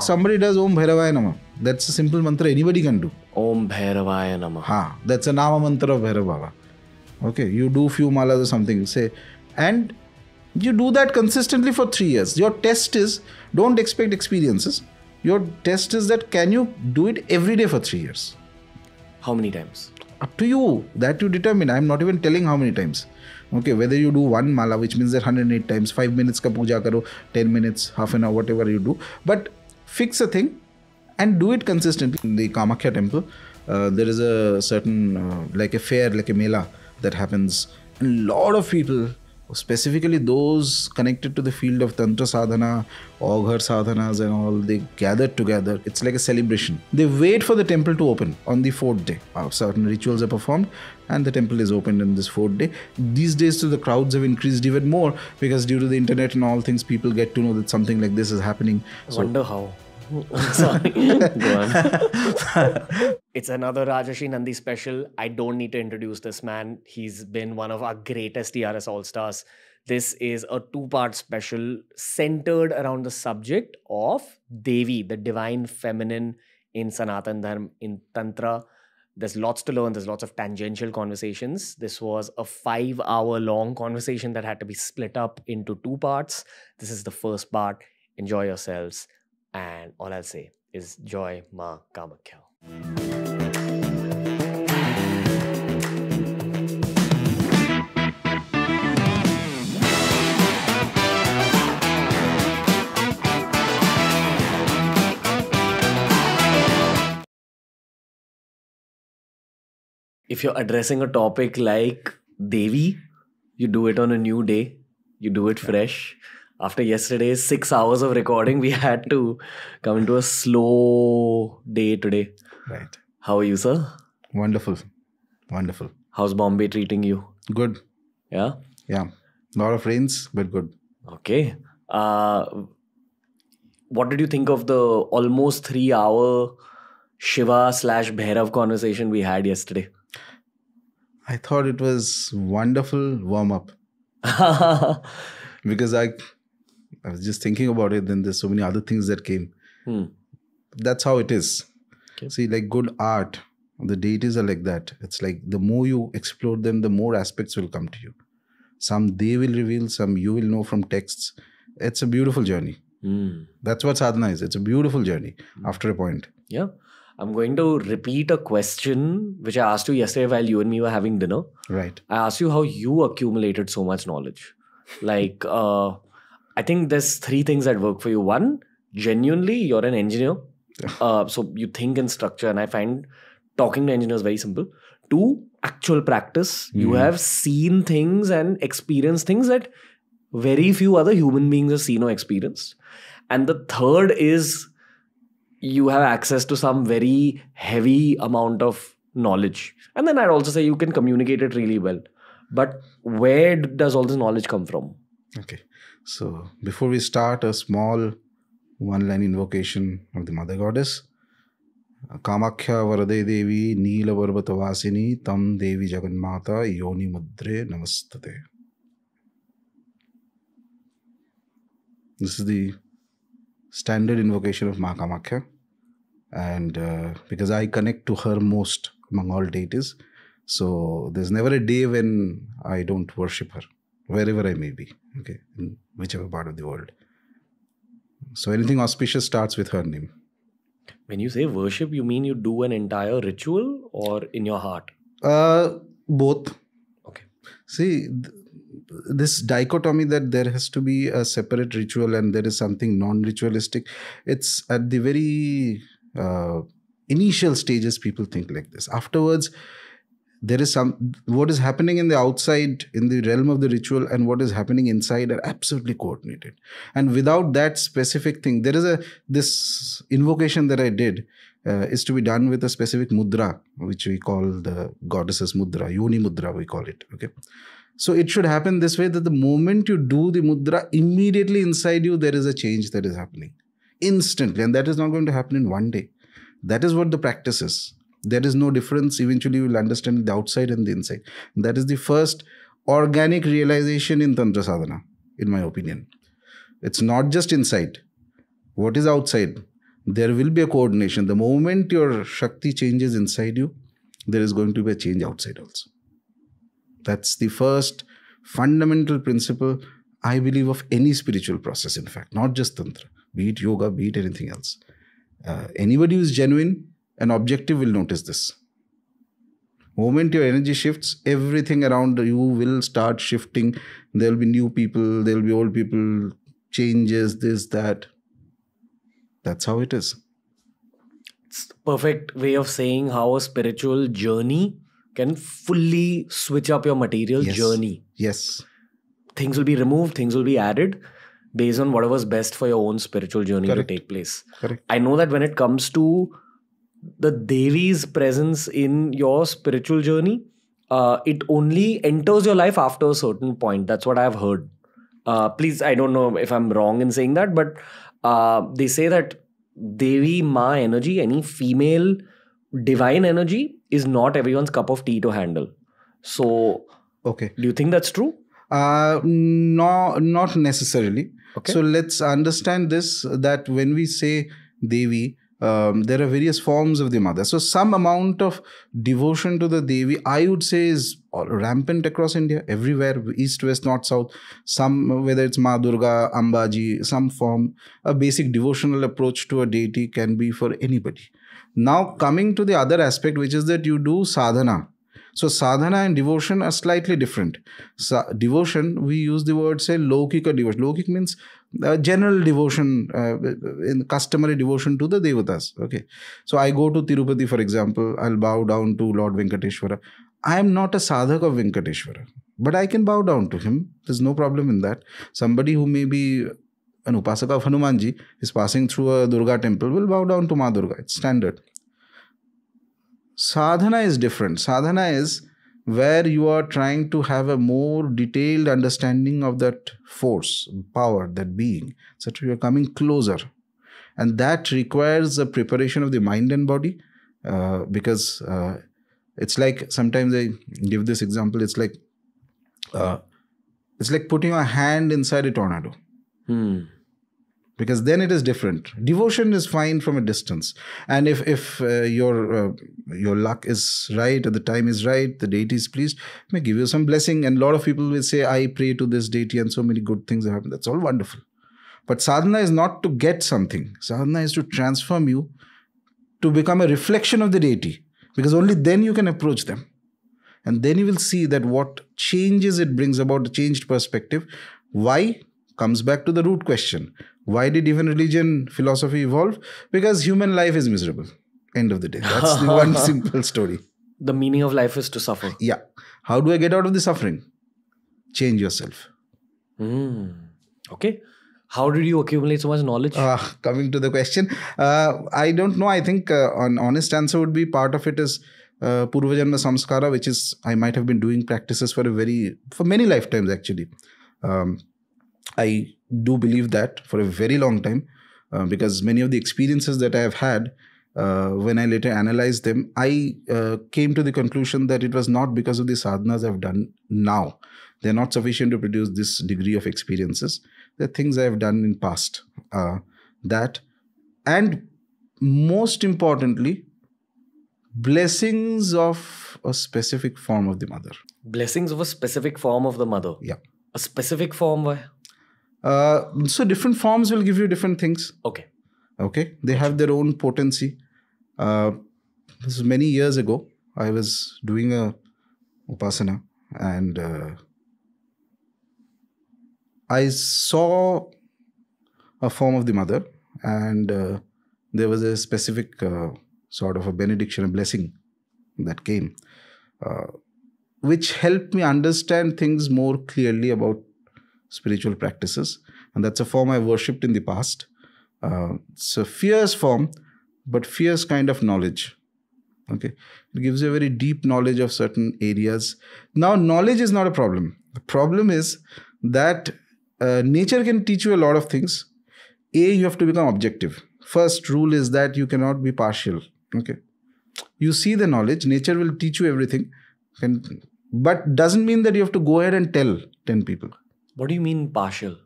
Somebody does Om Bhairavaya Namah. That's a simple mantra anybody can do. Om Bhairavaya Namah. That's a Nama mantra of Bhairav Baba. Okay, you do few malas or something, say, and you do that consistently for 3 years. Your test is, don't expect experiences. Your test is that can you do it every day for 3 years? How many times? Up to you. That you determine. I'm not even telling how many times. Okay, whether you do one mala, which means that 108 times, 5 minutes ka puja karo, 10 minutes, half an hour, whatever you do. But fix a thing and do it consistently. In the Kamakhya temple, there is a certain, like a fair, like a mela that happens. A lot of people, specifically those connected to the field of Tantra Sadhana, Aughar Sadhanas and all, they gather together. It's like a celebration. They wait for the temple to open on the 4th day. Certain rituals are performed and the temple is opened on this 4th day. These days, the crowds have increased even more because due to the internet and all things, people get to know that something like this is happening. I wonder how. Sorry. Go on. It's another Rajarshi Nandy special. I don't need to introduce this man. He's been one of our greatest TRS All-Stars. This is a 2-part special centered around the subject of Devi, the divine feminine in Sanatan Dharma, in Tantra. There's lots to learn. There's lots of tangential conversations. This was a 5-hour-long conversation that had to be split up into 2 parts. This is the first part. Enjoy yourselves. And all I'll say is Joy Ma Kamakhya. If you're addressing a topic like Devi, you do it on a new day. You do it fresh. After yesterday's 6 hours of recording, we had to come into a slow day today. Right. How are you, sir? Wonderful. Wonderful. How's Bombay treating you? Good. Yeah? Yeah. Lot of rains, but good. Okay. What did you think of the almost 3-hour Shiva/Bhairav conversation we had yesterday? I thought it was wonderful warm-up. Because I was just thinking about it, then there's so many other things that came. That's how it is. Okay. See, like good art, the deities are like that. It's like the more you explore them, the more aspects will come to you. Some they will reveal, some you will know from texts. It's a beautiful journey. That's what sadhana is. It's a beautiful journey after a point. Yeah. I'm going to repeat a question which I asked you yesterday while you and me were having dinner. Right. I asked you how you accumulated so much knowledge. Like, I think there's 3 things that work for you. 1, genuinely, you're an engineer. So you think in structure, and I find talking to engineers very simple. 2, actual practice. You have seen things and experienced things that very few other human beings have seen or experienced. And the 3rd is you have access to some very heavy amount of knowledge. And then I'd also say you can communicate it really well. But where does all this knowledge come from? Okay. So before we start, a small 1-line invocation of the Mother Goddess. Kamakhya Varade Devi Neela Varvatavasini Tam Devi Jaganmata Yoni Mudre Namastate. This is the standard invocation of Ma Kamakhya. And because I connect to her most among all deities, so there's never a day when I don't worship her, wherever I may be, okay, in whichever part of the world. So anything auspicious starts with her name. When you say worship, you mean you do an entire ritual or in your heart? Both. Okay. See, this dichotomy that there has to be a separate ritual and there is something non-ritualistic, it's at the very initial stages people think like this. Afterwards, there is what is happening in the outside, in the realm of the ritual, and what is happening inside are absolutely coordinated. And without that specific thing, there is this invocation that I did is to be done with a specific mudra, which we call the goddess's mudra, Yoni mudra we call it. Okay. So it should happen this way, that the moment you do the mudra, immediately inside you, there is a change that is happening instantly. And that is not going to happen in one day. That is what the practice is. There is no difference. Eventually, you will understand the outside and the inside. That is the first organic realization in Tantra Sadhana, in my opinion. It's not just inside. What is outside? there will be a coordination. The moment your Shakti changes inside you, there is going to be a change outside also. That's the first fundamental principle, I believe, of any spiritual process, in fact, not just Tantra, be it yoga, be it anything else. Anybody who is genuine and objective will notice this. Moment your energy shifts, everything around you will start shifting. There will be new people, there will be old people, changes, this, that. That's how it is. It's the perfect way of saying how a spiritual journey can fully switch up your material journey. Yes. Things will be removed, things will be added based on whatever's best for your own spiritual journey to take place. Correct. I know that when it comes to the Devi's presence in your spiritual journey, it only enters your life after a certain point. That's what I've heard. Please, I don't know if I'm wrong in saying that, but they say that Devi Ma energy, any female divine energy, is not everyone's cup of tea to handle. So, okay. Do you think that's true? No, not necessarily. Okay. So let's understand this, that when we say Devi, there are various forms of the mother. So some amount of devotion to the Devi, I would say, is rampant across India, everywhere, east, west, north, south. Some, whether it's Ma Durga, Ambaji, some form, a basic devotional approach to a deity can be for anybody. Now coming to the other aspect, which is that you do sadhana. So sadhana and devotion are slightly different. Devotion, we use the word, say, Lokika devotion. Lokik means general devotion, in customary devotion to the devatas. Okay. So I go to Tirupati, for example, I'll bow down to Lord Venkateshwara. I am not a sadhak of Venkateshwara, but I can bow down to him. There's no problem in that. Somebody who may be an upasaka of Hanumanji is passing through a Durga temple will bow down to Ma Durga. It's standard. Sadhana is different. Sadhana is where you are trying to have a more detailed understanding of that force, power, that being, etc. You are coming closer. And that requires a preparation of the mind and body, because it's like, sometimes I give this example, it's like putting a hand inside a tornado. Because then it is different. Devotion is fine from a distance. And if your luck is right, or the time is right, the deity is pleased, may give you some blessing. And a lot of people will say, I pray to this deity and so many good things have happened. That's all wonderful. But sadhana is not to get something. Sadhana is to transform you to become a reflection of the deity. Because only then you can approach them. And then you will see that what changes it brings about, a changed perspective. Why? Comes back to the root question. Why did even religion, philosophy evolve? Because human life is miserable. End of the day. That's the one simple story. The meaning of life is to suffer. Yeah. How do I get out of the suffering? Change yourself. Okay. How did you accumulate so much knowledge? Coming to the question, I don't know. I think an honest answer would be, part of it is Purvajanma Samskara, which is, I might have been doing practices for many lifetimes actually. I do believe that for a very long time, because many of the experiences that I have had, when I later analyzed them, I came to the conclusion that it was not because of the sadhanas I've done now. They're not sufficient to produce this degree of experiences. They're things I have done in past. And most importantly, blessings of a specific form of the mother. Blessings of a specific form of the mother? Yeah. A specific form? Why? So different forms will give you different things. Okay. They have their own potency. This was many years ago. I was doing a upasana and I saw a form of the mother, and there was a specific sort of a benediction, a blessing that came, which helped me understand things more clearly about spiritual practices. And that's a form I worshipped in the past. It's a fierce form, but fierce kind of knowledge. Okay. It gives you a very deep knowledge of certain areas. Now, knowledge is not a problem. The problem is that nature can teach you a lot of things. You have to become objective. First rule is that you cannot be partial. Okay. You see the knowledge, nature will teach you everything, but doesn't mean that you have to go ahead and tell 10 people. What do you mean partial?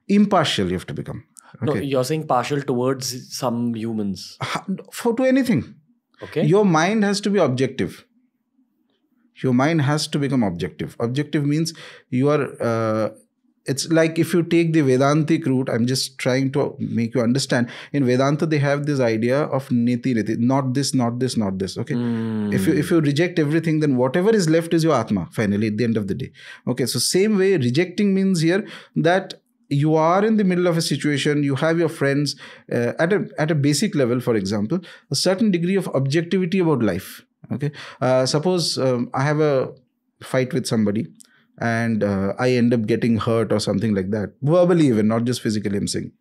Impartial you have to become. No, Okay. you're saying partial towards some humans. To anything. Okay. Your mind has to be objective. Your mind has to become objective. Objective means you are. It's like if you take the Vedantic route, I'm just trying to make you understand. In Vedanta, they have this idea of niti riti, not this, not this, not this. Okay. If you reject everything, then whatever is left is your Atma, finally, at the end of the day. Okay. So same way, rejecting means here that you are in the middle of a situation, you have your friends, at a basic level, for example, a certain degree of objectivity about life. Okay. Suppose I have a fight with somebody and I end up getting hurt or something like that, verbally even, not just physically, I'm saying.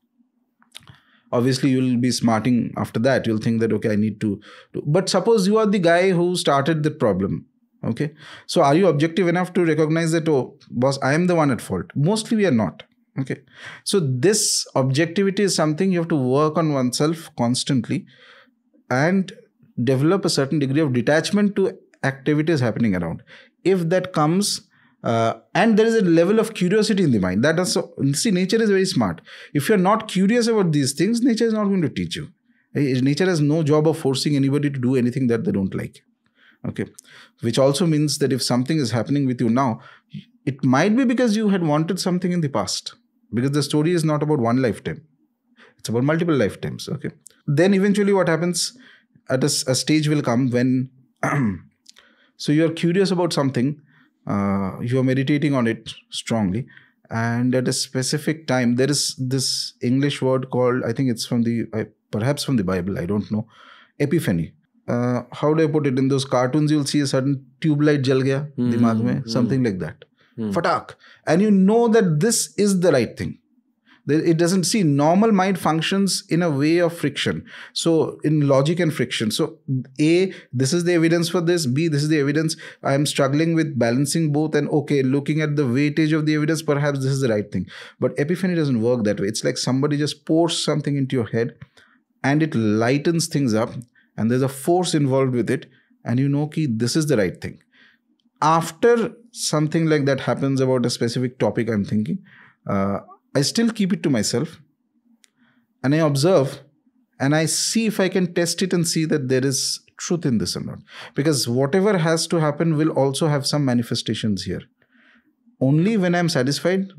Obviously, you'll be smarting after that. You'll think that, okay, I need to do. But suppose you are the guy who started the problem. Okay. So are you objective enough to recognize that, oh, boss, I am the one at fault? Mostly we are not. Okay. So this objectivity is something you have to work on oneself constantly and develop a certain degree of detachment to activities happening around. If that comes, and there is a level of curiosity in the mind. That also, see, nature is very smart. If you're not curious about these things, nature is not going to teach you. Nature has no job of forcing anybody to do anything that they don't like. Okay. Which also means that if something is happening with you now, it might be because you had wanted something in the past. Because the story is not about one lifetime. It's about multiple lifetimes. Okay. Then eventually what happens, at a stage will come when so you're curious about something, you are meditating on it strongly, and at a specific time there is this English word called, I think it's from the perhaps from the Bible, I don't know, epiphany. How do I put it? In those cartoons you'll see a certain tube light jal gaya dimag mein, something like that, fatak, and you know that this is the right thing. It doesn't, see, normal mind functions in a way of friction. So in logic and friction. So A, this is the evidence for this. B, this is the evidence. I am struggling with balancing both, and okay, looking at the weightage of the evidence, perhaps this is the right thing. But epiphany doesn't work that way. It's like somebody just pours something into your head and it lightens things up, and there's a force involved with it, and you know ki this is the right thing. After something like that happens about a specific topic I'm thinking, I still keep it to myself and I observe and I see if I can test it and see that there is truth in this or not. Because whatever has to happen will also have some manifestations here. Only when I'm satisfied,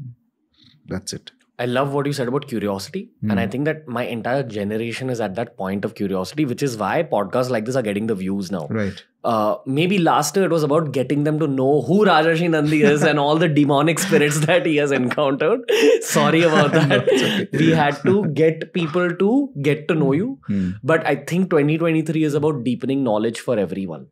that's it. I love what you said about curiosity. And I think that my entire generation is at that point of curiosity, which is why podcasts like this are getting the views now. Right. Maybe last year it was about getting them to know who Rajarshi Nandy is and all the demonic spirits that he has encountered. Sorry about that. No, okay. We had to get people to get to know you. But I think 2023 is about deepening knowledge for everyone.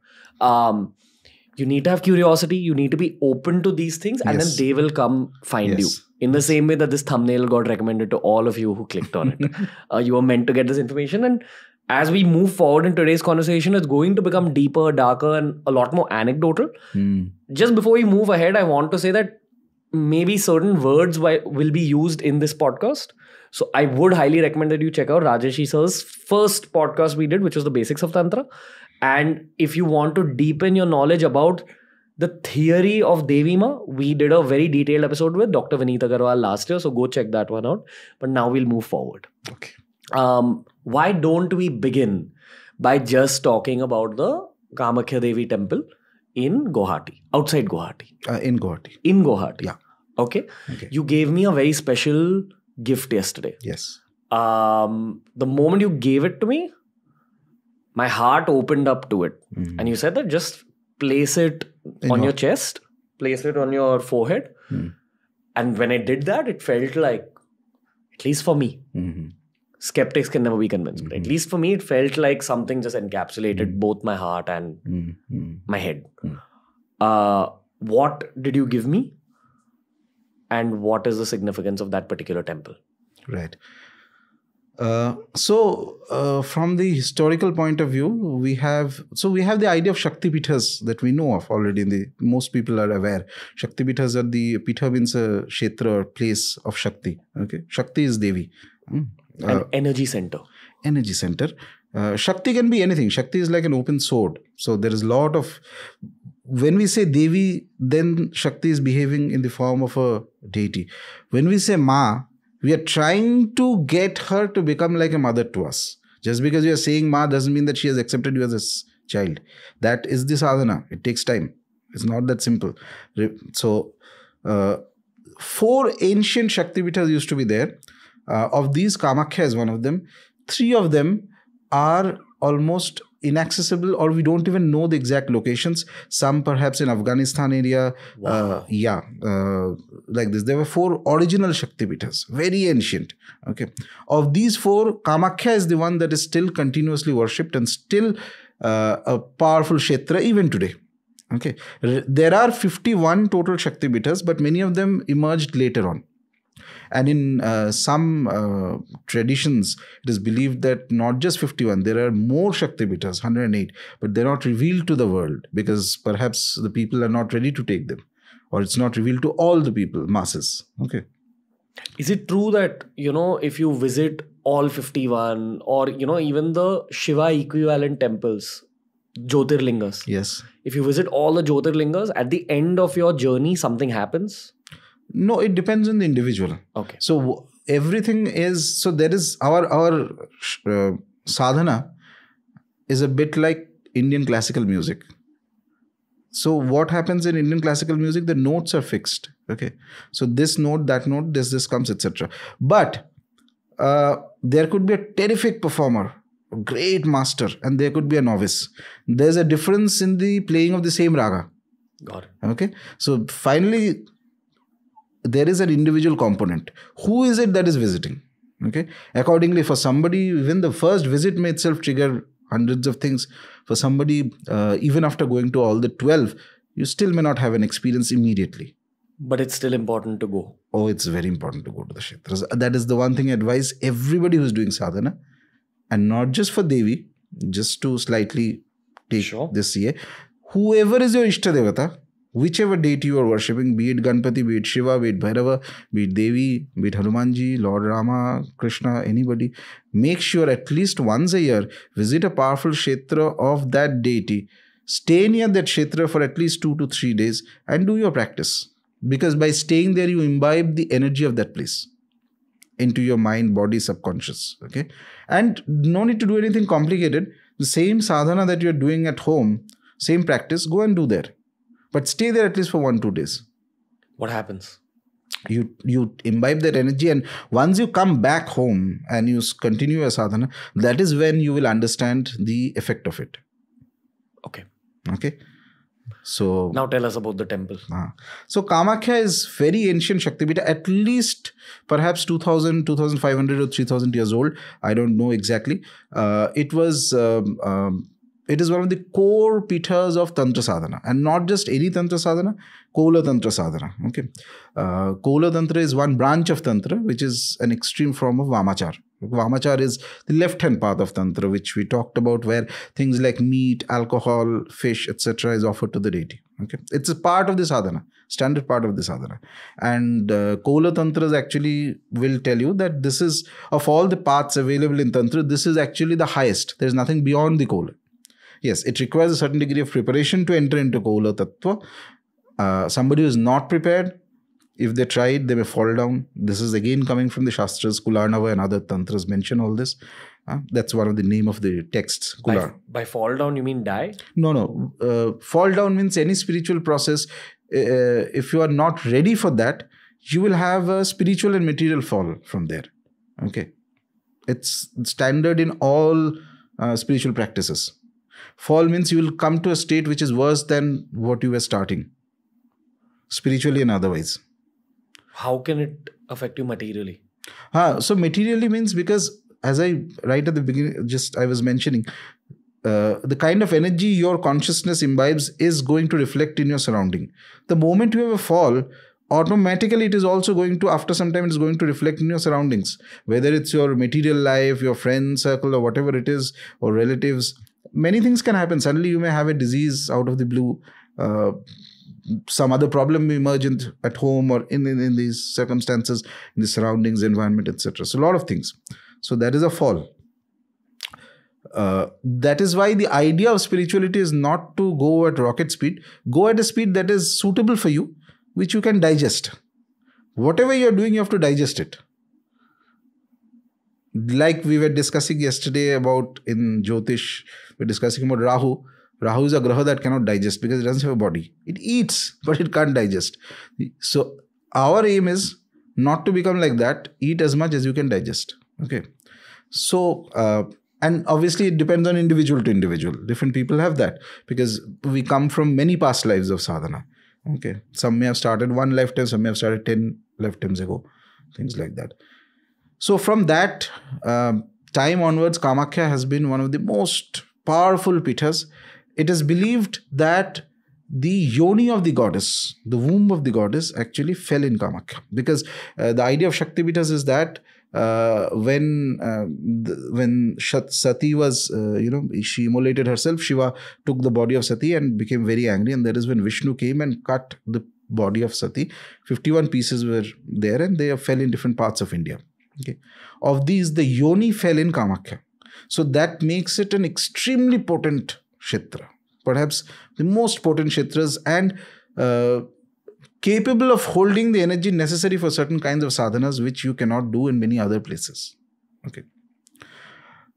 You need to have curiosity. You need to be open to these things, and then they will come find you. In the same way that this thumbnail got recommended to all of you who clicked on it. You were meant to get this information. And as we move forward in today's conversation, it's going to become deeper, darker, and a lot more anecdotal. Just before we move ahead, I want to say that maybe certain words will be used in this podcast. So I would highly recommend that you check out Rajarshi sir's first podcast we did, which was the basics of Tantra. And if you want to deepen your knowledge about the theory of Devi Ma, we did a very detailed episode with Dr. Vineet Agarwal last year. So go check that one out. But now we'll move forward. Okay. Why don't we begin by just talking about the Kamakhya Devi temple in Guwahati, outside Guwahati? In Guwahati. In Guwahati. Yeah. Okay. You gave me a very special gift yesterday. Yes. The moment you gave it to me, my heart opened up to it. And you said that just place it on your chest, place it on your forehead. And when I did that, it felt like, at least for me, skeptics can never be convinced, but at least for me, it felt like something just encapsulated both my heart and my head. What did you give me? And what is the significance of that particular temple? Right. So from the historical point of view, we have the idea of Shakti Pithas that we know of already. Most people are aware. Shakti Pithas are the Pitha means a kshetra or place of Shakti. Okay, Shakti is Devi. An energy center. Energy center. Shakti can be anything. Shakti is like an open sword. So there is a lot of, when we say Devi, then Shakti is behaving in the form of a deity. When we say Ma, We are trying to get her to become like a mother to us. Just because you are saying Ma doesn't mean that she has accepted you as a child. That is the sadhana. It takes time. It's not that simple. So, 4 ancient Shaktipitas used to be there. Of these, Kamakhya is one of them. 3 of them are almost inaccessible, or we don't even know the exact locations. Some perhaps in Afghanistan area. Wow. Like this. There were 4 original Shaktipitas, very ancient. Okay. Of these 4, Kamakhya is the one that is still continuously worshipped and still a powerful Kshetra even today. Okay. There are 51 total Shaktipitas, but many of them emerged later on. And in some traditions, it is believed that not just 51, there are more Shaktipitas, 108, but they're not revealed to the world because perhaps the people are not ready to take them, or it's not revealed to all the people, masses. Okay. Is it true that, if you visit all 51 or, even the Shiva equivalent temples, Jyotirlingas? Yes. If you visit all the Jyotirlingas, at the end of your journey, something happens? No, it depends on the individual. Okay. So everything is, so there is our sadhana is a bit like Indian classical music. So what happens in Indian classical music, the notes are fixed. Okay. So this note, that note, this comes, etc. But there could be a terrific performer, a great master, and there could be a novice. There's a difference in the playing of the same raga. Got it. Okay. So finally, there is an individual component. Who is it that is visiting? Okay. Accordingly, for somebody, even the first visit may itself trigger hundreds of things. For somebody, even after going to all the 12, you still may not have an experience immediately. But it's still important to go. Oh, it's very important to go to the Kshetras. That is the one thing I advise everybody who's doing sadhana, and not just for Devi, just to slightly take this year. Whoever is your Ishta Devata, whichever deity you are worshipping, be it Ganpati, be it Shiva, be it Bhairava, be it Devi, be it Hanumanji, Lord Rama, Krishna, anybody, make sure at least once a year, visit a powerful Kshetra of that deity, stay near that Kshetra for at least 2 to 3 days and do your practice. Because by staying there, you imbibe the energy of that place into your mind, body, subconscious. Okay. And no need to do anything complicated. The same sadhana that you're doing at home, same practice, go and do there. But stay there at least for 1-2 days. What happens? You imbibe that energy, and once you come back home and you continue your sadhana, that is when you will understand the effect of it. Okay. Okay. So now tell us about the temple. So Kamakhya is very ancient Shaktipita, at least perhaps 2000, 2500 or 3000 years old. I don't know exactly. It is one of the core pithas of Tantra Sadhana, and not just any Tantra Sadhana, Kola Tantra Sadhana. Okay. Kola Tantra is one branch of Tantra, which is an extreme form of Vamachar. Vamachar is the left-hand path of Tantra, which we talked about, where things like meat, alcohol, fish, etc. is offered to the deity. Okay. It's a part of the sadhana, standard part of the sadhana. And Kola Tantras actually will tell you that this is, of all the paths available in Tantra, this is actually the highest. There's nothing beyond the Kola. Yes, it requires a certain degree of preparation to enter into Kola Tattva. Somebody who is not prepared, if they try it, they may fall down. This is again coming from the Shastras. Kularnava and other Tantras mention all this. That's one of the name of the texts. By fall down, you mean die? No. Fall down means any spiritual process. If you are not ready for that, you will have a spiritual and material fall from there. Okay. It's standard in all spiritual practices. Fall means you will come to a state which is worse than what you were starting, spiritually and otherwise. How can it affect you materially? So materially means, because as I right at the beginning, I was mentioning, the kind of energy your consciousness imbibes is going to reflect in your surrounding. The moment you have a fall, automatically it is also going to, after some time, it is going to reflect in your surroundings. Whether it's your material life, your friend circle, or whatever it is, or relatives. Many things can happen. Suddenly you may have a disease out of the blue. Some other problem may emerge at home or in these circumstances, in the surroundings, environment, etc. So a lot of things. So that is a fall. That is why the idea of spirituality is not to go at rocket speed. Go at a speed that is suitable for you, which you can digest. Whatever you are doing, you have to digest it. like we were discussing yesterday about in Jyotish, we're discussing about Rahu. Rahu is a graha that cannot digest because it doesn't have a body. It eats, but it can't digest. So our aim is not to become like that. Eat as much as you can digest. Okay. So, and obviously it depends on individual to individual. Different people have that because we come from many past lives of sadhana. Okay. Some may have started one lifetime, some may have started 10 lifetimes ago, things like that. So from that time onwards, Kamakhya has been one of the most powerful pithas. It is believed that the yoni of the goddess, the womb of the goddess, actually fell in Kamakhya. Because the idea of Shakti pithas is that when Sati was, she immolated herself, Shiva took the body of Sati and became very angry. And that is when Vishnu came and cut the body of Sati. 51 pieces were there and they fell in different parts of India. Okay. Of these, the yoni fell in Kamakhya. So that makes it an extremely potent Kshetra. Perhaps the most potent Kshetras and capable of holding the energy necessary for certain kinds of sadhanas which you cannot do in many other places. Okay.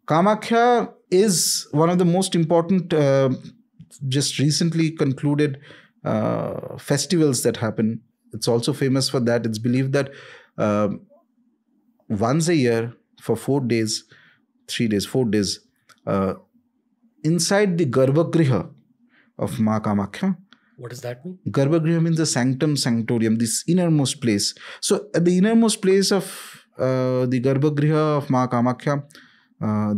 Kamakhya is one of the most important, just recently concluded festivals that happen. It's also famous for that. It's believed that once a year for 4 days, inside the Garbhagriha of Ma Kamakhya. What does that mean? Garbhagriha means the sanctum sanctorium, this innermost place. So at the innermost place of the Garbhagriha of Ma Kamakhya,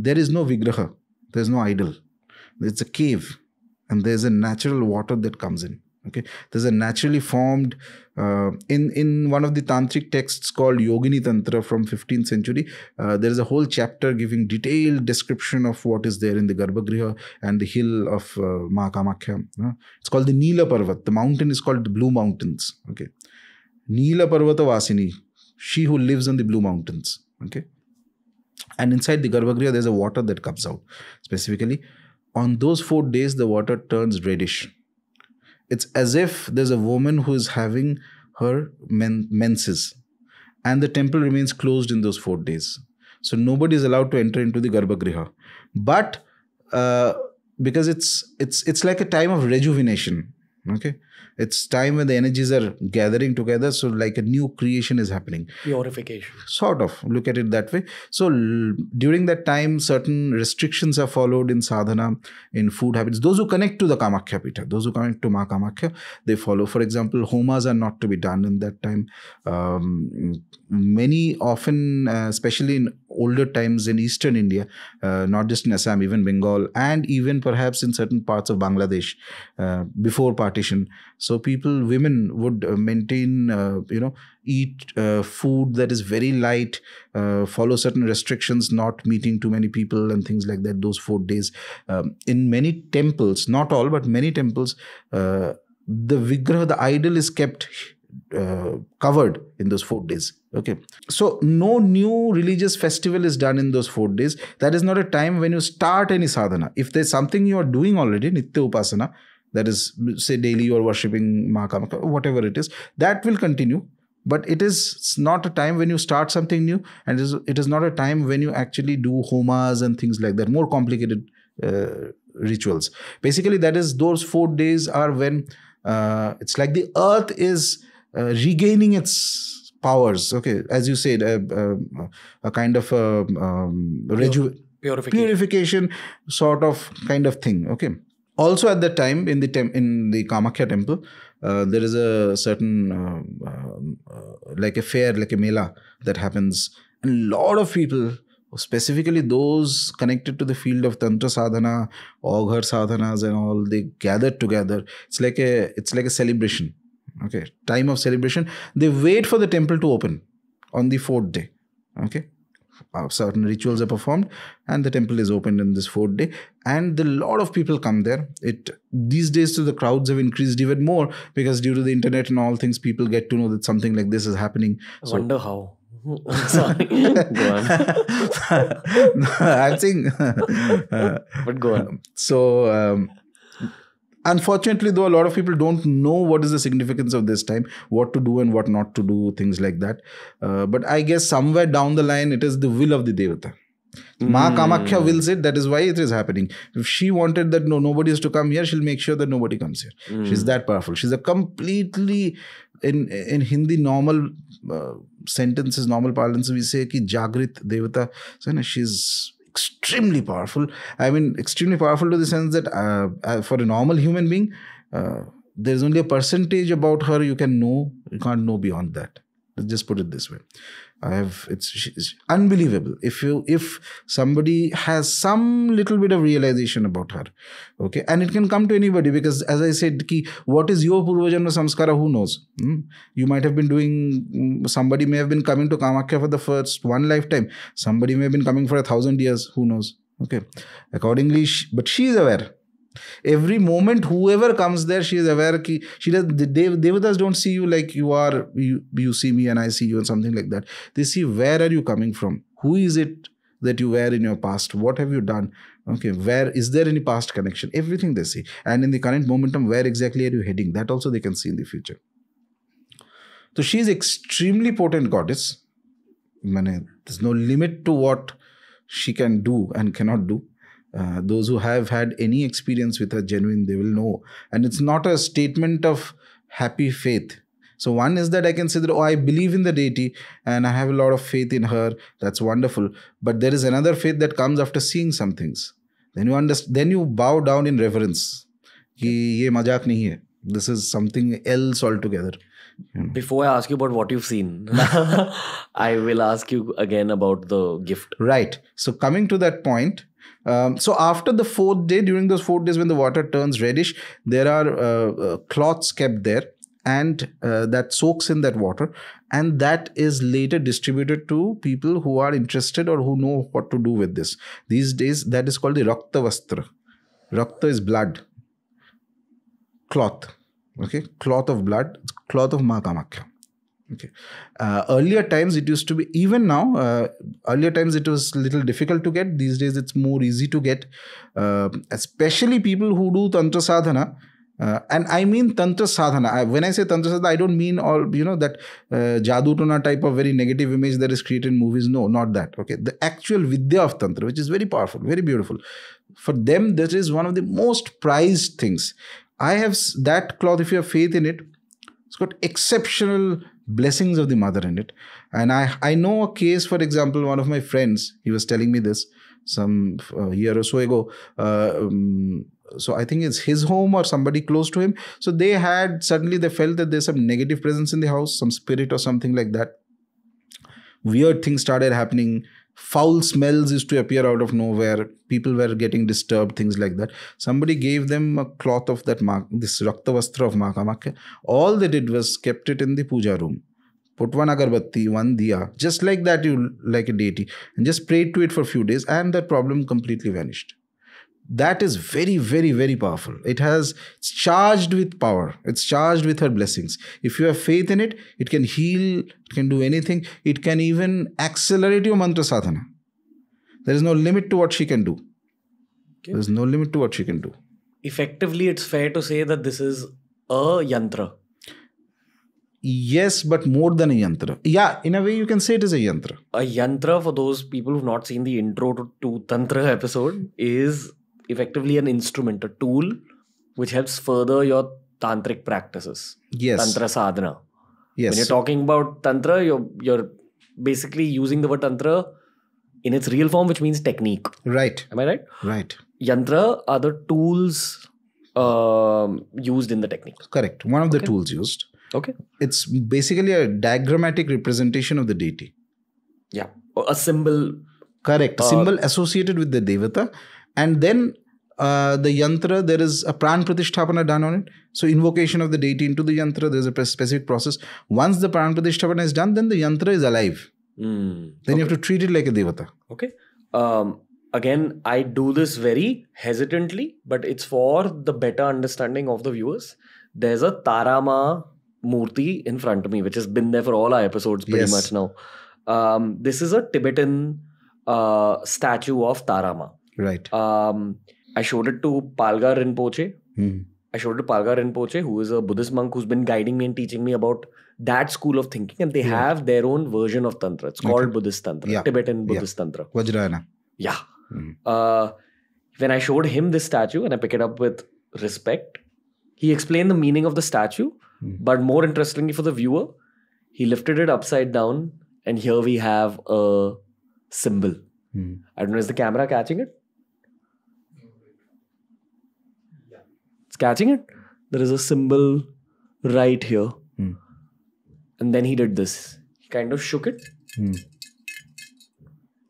there is no vigraha, there is no idol. It's a cave and there's a natural water that comes in. Okay, there's a naturally formed in one of the tantric texts called Yogini Tantra from 15th century. There is a whole chapter giving detailed description of what is there in the Garbhagriha and the hill of Ma Kamakhya. It's called the Neela Parvat. The mountain is called the Blue Mountains. Okay, Neela Parvata Vasini, she who lives on the Blue Mountains. Okay, and inside the Garbhagriha there's a water that comes out. Specifically, on those 4 days the water turns reddish. It's as if there's a woman who is having her menses and the temple remains closed in those 4 days. So nobody is allowed to enter into the Garbhagriha. But because it's like a time of rejuvenation. Okay. It's time when the energies are gathering together. So like a new creation is happening. Purification. Sort of. Look at it that way. So during that time, certain restrictions are followed in sadhana, in food habits. Those who connect to the Kamakhya Pitha, those who connect to Ma Kamakhya, they follow. For example, homas are not to be done in that time. Many often, especially in older times in Eastern India, not just in Assam, even Bengal, and even perhaps in certain parts of Bangladesh before partition. So women would maintain, eat food that is very light, follow certain restrictions, not meeting too many people and things like that, those 4 days. In many temples, not all, but many temples, the vigraha, the idol is kept covered in those 4 days. Okay. So no new religious festival is done in those 4 days. That is not a time when you start any sadhana. If there's something you are doing already, Nitya Upasana, that is, say daily you are worshipping Ma Kamakhya, whatever it is, that will continue. But it is not a time when you start something new, and it is not a time when you actually do homas and things like that, more complicated rituals. Basically, that is, those 4 days are when it's like the earth is regaining its powers. Okay, as you said, a kind of purification sort of kind of thing. Okay. Also at that time in the Kamakhya temple, there is a certain like a fair, like a mela that happens, and a lot of people, specifically those connected to the field of tantra sadhana, Aughar sadhanas and all, they gathered together. It's like a celebration. Okay, time of celebration. They wait for the temple to open on the 4th day. Okay. Certain rituals are performed and the temple is opened in this 4th day, and a lot of people come there. These days the crowds have increased even more because due to the internet and all things, people get to know that something like this is happening. I wonder how. Sorry, go on. I'm saying but go on. So Unfortunately, though, a lot of people don't know what is the significance of this time, what to do and what not to do, things like that. But I guess somewhere down the line, it is the will of the Devata. Ma Kamakhya wills it. That is why it is happening. If she wanted that nobody is to come here, she'll make sure that nobody comes here. She's that powerful. She's a completely, in Hindi, normal sentences, normal parlance, we say ki Jagrit Devata. So, she's extremely powerful. I mean, extremely powerful to the sense that for a normal human being, there's only a percentage about her you can know. You can't know beyond that. Let's just put it this way. It's unbelievable. If somebody has some little bit of realization about her, okay, and it can come to anybody, because as I said, what is your Purvajanma Samskara, who knows? You might have been doing, somebody may have been coming to Kamakhya for the first one lifetime. Somebody may have been coming for 1,000 years, who knows? Okay. Accordingly, but she is aware. Every moment, whoever comes there, she is aware ki she does. The Devatas don't see you like you are. You see me and I see you and something like that. They see where are you coming from? Who is it that you were in your past? What have you done? Okay, where is there any past connection? Everything they see, and in the current momentum, where exactly are you heading? That also they can see in the future. So she is extremely potent goddess. There's no limit to what she can do and cannot do. Those who have had any experience with her genuine, they will know. And it's not a statement of happy faith. So one is that I can say that, I believe in the deity and I have a lot of faith in her. That's wonderful. But there is another faith that comes after seeing some things. Then you bow down in reverence. Ki ye majak nahi hai. This is something else altogether. Before I ask you about what you've seen, I will ask you again about the gift. Right. So coming to that point, so after the 4th day, during those 4 days when the water turns reddish, there are cloths kept there, and that soaks in that water, and that is later distributed to people who are interested or who know what to do with this. These days, that is called the Rakta Vastra. Rakta is blood. Cloth. Okay, cloth of blood, cloth of Ma Kamakhya. Okay. Earlier times it used to be, even now, earlier times it was a little difficult to get. These days it's more easy to get, especially people who do Tantra Sadhana. And I mean Tantra Sadhana. When I say Tantra Sadhana, I don't mean all, that Jadoo Tona type of very negative image that is created in movies. No, not that. Okay. The actual Vidya of Tantra, which is very powerful, very beautiful. For them, that is one of the most prized things. I have that cloth, if you have faith in it, it's got exceptional blessings of the mother in it. And I know a case, for example, one of my friends, he was telling me this some year or so ago. So I think it's his home or somebody close to him. So they felt that there's some negative presence in the house, some spirit or something like that. Weird things started happening. Foul smells used to appear out of nowhere. People were getting disturbed, things like that. Somebody gave them a cloth of that this Rakta Vastra of Ma Kamakhya. All they did was kept it in the puja room. Put one agarbatti, one diya, just like that, like a deity, and just prayed to it for a few days, and that problem completely vanished. That is very, very, very powerful. It's charged with power. It's charged with her blessings. If you have faith in it, it can heal, it can do anything. It can even accelerate your mantra sadhana. There is no limit to what she can do. Okay. There is no limit to what she can do. Effectively, it's fair to say that this is a yantra. Yes, but more than a yantra. Yeah, in a way you can say it is a yantra. A yantra, for those people who've not seen the intro to Tantra episode, is effectively an instrument, a tool which helps further your tantric practices. Yes. Tantra sadhana. Yes. When you're talking about Tantra, you're basically using the word Tantra in its real form, which means technique. Right. Am I right? Right. Yantra are the tools used in the technique. Correct. One of the tools used. Okay. It's basically a diagrammatic representation of the deity. Yeah. A symbol. Correct. A symbol associated with the Devata. And then the yantra, there is a pran pratisthapana done on it. So invocation of the deity into the yantra, there's a specific process. Once the pran pratisthapana is done, then the yantra is alive. Then you have to treat it like a Devata. Okay. Again, I do this very hesitantly, but it's for the better understanding of the viewers. There's a Tarama Murti in front of me, which has been there for all our episodes pretty much now. This is a Tibetan statue of Tarama. Right. I showed it to Palgar Rinpoche. I showed it to Parga Rinpoche, who is a Buddhist monk who's been guiding me and teaching me about that school of thinking. And they have their own version of Tantra. It's called Buddhist Tantra, Tibetan Buddhist Tantra. Vajrayana. Yeah. When I showed him this statue and I pick it up with respect, he explained the meaning of the statue. But more interestingly for the viewer, he lifted it upside down and here we have a symbol. I don't know, is the camera catching it? It's catching it. There is a symbol right here. And then he did this. He kind of shook it.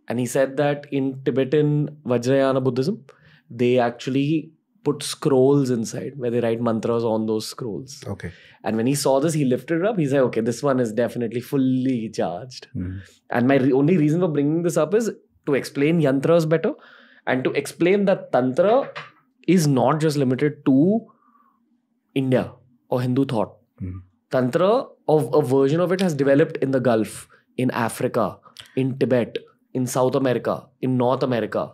And he said that in Tibetan Vajrayana Buddhism, they actually put scrolls inside where they write mantras on those scrolls. Okay. And when he saw this, he lifted it up. He said, okay, this one is definitely fully charged. And my only reason for bringing this up is to explain yantras better and to explain that Tantra is not just limited to India or Hindu thought. Tantra, of a version of it, has developed in the Gulf, in Africa, in Tibet, in South America, in North America.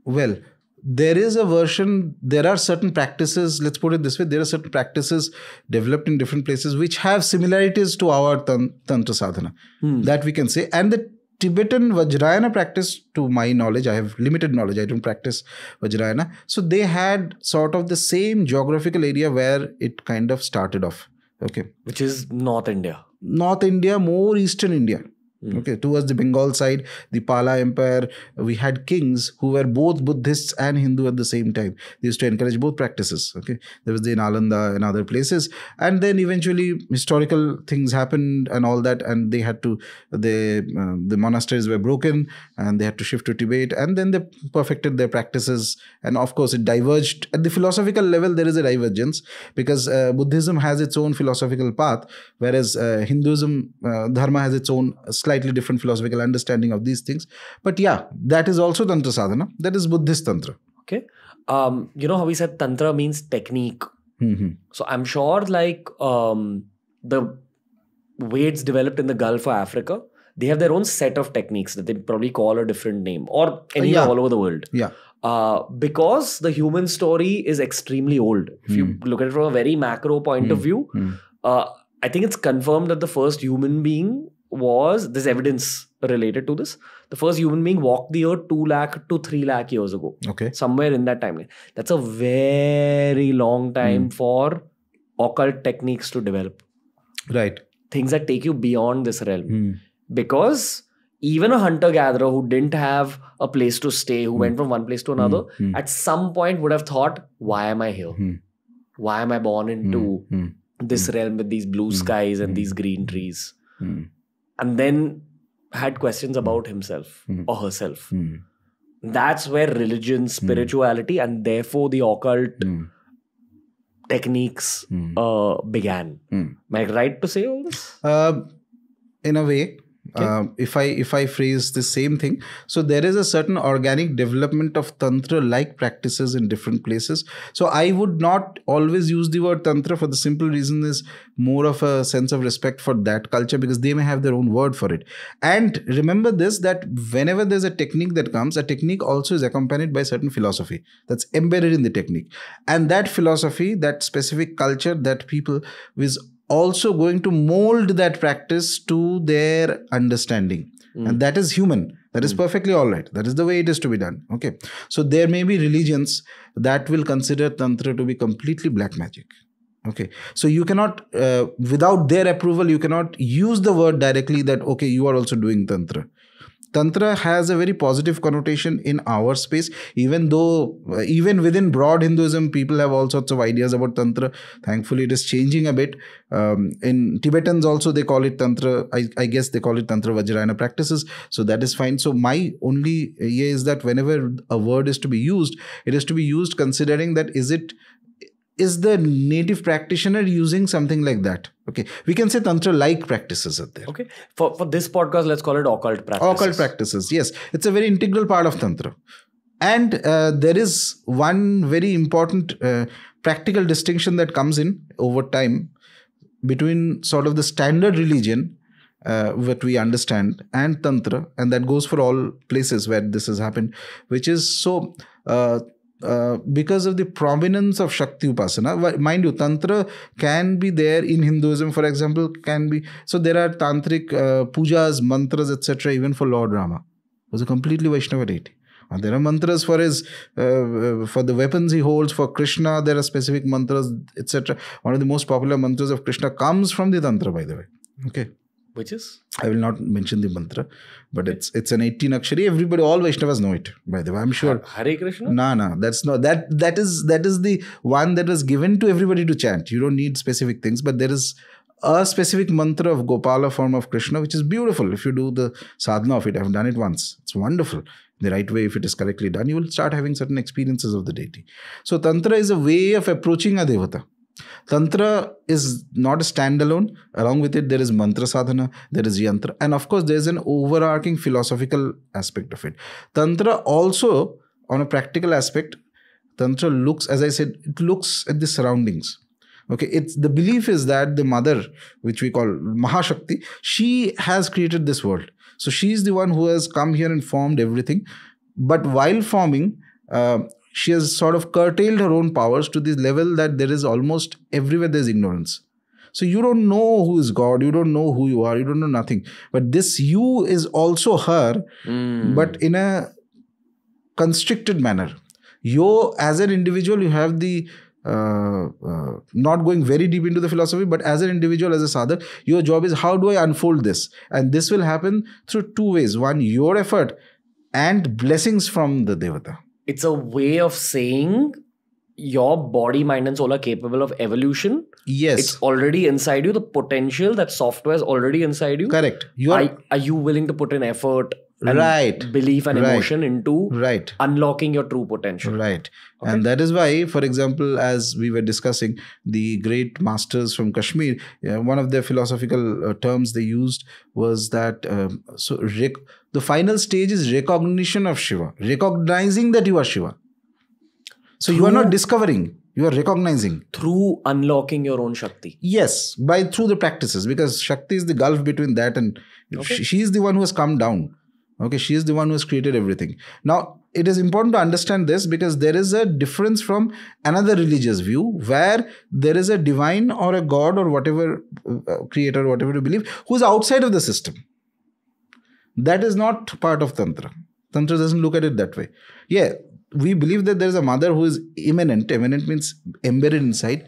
Well, there is a version, there are certain practices, let's put it this way, there are certain practices developed in different places which have similarities to our Tantra sadhana. That we can say. And the Tibetan Vajrayana practice, to my knowledge, I have limited knowledge, I don't practice Vajrayana. So they had sort of the same geographical area where it kind of started off. Okay. Which is North India. North India, more Eastern India. Okay, towards the Bengal side, the Pala Empire, we had kings who were both Buddhists and Hindu at the same time. They used to encourage both practices. Okay, there was the Nalanda and other places, and then eventually historical things happened and all that, and they had to the monasteries were broken and they had to shift to Tibet, and then they perfected their practices, and of course it diverged at the philosophical level. There is a divergence because Buddhism has its own philosophical path, whereas Hinduism, Dharma has its own slightly different philosophical understanding of these things. But yeah, that is also Tantra sadhana. That is Buddhist Tantra. Okay. You know how we said Tantra means technique. So I'm sure like the way it's developed in the Gulf or Africa, they have their own set of techniques that they probably call a different name or anywhere all over the world. Yeah. Because the human story is extremely old. If you look at it from a very macro point of view, I think it's confirmed that the first human being there's evidence related to this. The first human being walked the earth 2 lakh to 3 lakh years ago. Okay. Somewhere in that timeline. That's a very long time for occult techniques to develop. Right. Things that take you beyond this realm. Because even a hunter-gatherer who didn't have a place to stay, who went from one place to another, at some point would have thought, why am I here? Why am I born into this realm with these blue skies and these green trees? And then had questions about himself or herself. That's where religion, spirituality, and therefore the occult techniques began. Am I right to say all this? In a way. Okay. If I phrase the same thing, so there is a certain organic development of Tantra like practices in different places. So I would not always use the word Tantra for the simple reason is more of a sense of respect for that culture because they may have their own word for it. And remember this, that whenever there's a technique that comes, a technique also is accompanied by certain philosophy that's embedded in the technique. And that philosophy, that specific culture, that people is also going to mold that practice to their understanding. And that is human. That is perfectly all right. That is the way it is to be done. Okay. So there may be religions that will consider Tantra to be completely black magic. Okay. So you cannot, without their approval, you cannot use the word directly that, okay, you are also doing Tantra. Tantra has a very positive connotation in our space, even though, even within broad Hinduism, people have all sorts of ideas about Tantra. Thankfully, it is changing a bit. In Tibetans also, they call it Tantra. I guess they call it Tantra Vajrayana practices. So that is fine. So my only idea is that whenever a word is to be used, it is to be used considering that is the native practitioner using something like that? Okay. We can say Tantra-like practices are there. Okay. For this podcast, let's call it occult practices. Occult practices, yes. It's a very integral part of Tantra. And there is one very important practical distinction that comes in over time between sort of the standard religion, what we understand, and Tantra. And that goes for all places where this has happened, which is so... because of the prominence of Shakti Upasana. Mind you, Tantra can be there in Hinduism, for example, can be. So there are Tantric pujas, mantras, etc., even for Lord Rama. It was a completely Vaishnava deity. And there are mantras for his, for the weapons he holds. For Krishna, there are specific mantras, etc. One of the most popular mantras of Krishna comes from the Tantra, by the way. Okay. Which is? I will not mention the mantra, but it's an 18 akshari. Everybody, all Vaishnavas know it, by the way. I'm sure. Hare Krishna? No, that's not. That is the one that was given to everybody to chant. You don't need specific things, but there is a specific mantra of Gopala, form of Krishna, which is beautiful. If you do the sadhana of it, I've done it once. It's wonderful. The right way, if it is correctly done, you will start having certain experiences of the deity. So Tantra is a way of approaching a devata. Tantra is not a standalone. Along with it, there is mantra sadhana, there is yantra, and of course, there is an overarching philosophical aspect of it. Tantra also, on a practical aspect, Tantra looks, as I said, it looks at the surroundings. Okay, it's the belief is that the mother, which we call Mahashakti, she has created this world. So she is the one who has come here and formed everything. But while forming, she has sort of curtailed her own powers to this level that there is almost everywhere there is ignorance. So you don't know who is God, you don't know who you are, you don't know nothing. But this you is also her, but in a constricted manner. You, as an individual, you have the not going very deep into the philosophy, but as an individual, as a sadhak, your job is how do I unfold this? And this will happen through two ways. One, your effort and blessings from the devata. It's a way of saying your body, mind and soul are capable of evolution. Yes. It's already inside you. The potential, that software is already inside you. Correct. Are you willing to put in effort and right, belief and emotion into right, unlocking your true potential? Right. Okay. And that is why, for example, as we were discussing, the great masters from Kashmir, one of their philosophical terms they used was that the final stage is recognition of Shiva, recognizing that you are Shiva. So you are not discovering, you are recognizing. Through unlocking your own Shakti. Yes, through the practices, because Shakti is the gulf between that and she is the one who has come down. Okay, she is the one who has created everything. Now, it is important to understand this because there is a difference from another religious view where there is a divine or a god or whatever, creator, whatever you believe, who is outside of the system. That is not part of Tantra. Tantra doesn't look at it that way. Yeah, we believe that there is a mother who is immanent. Immanent means embedded inside,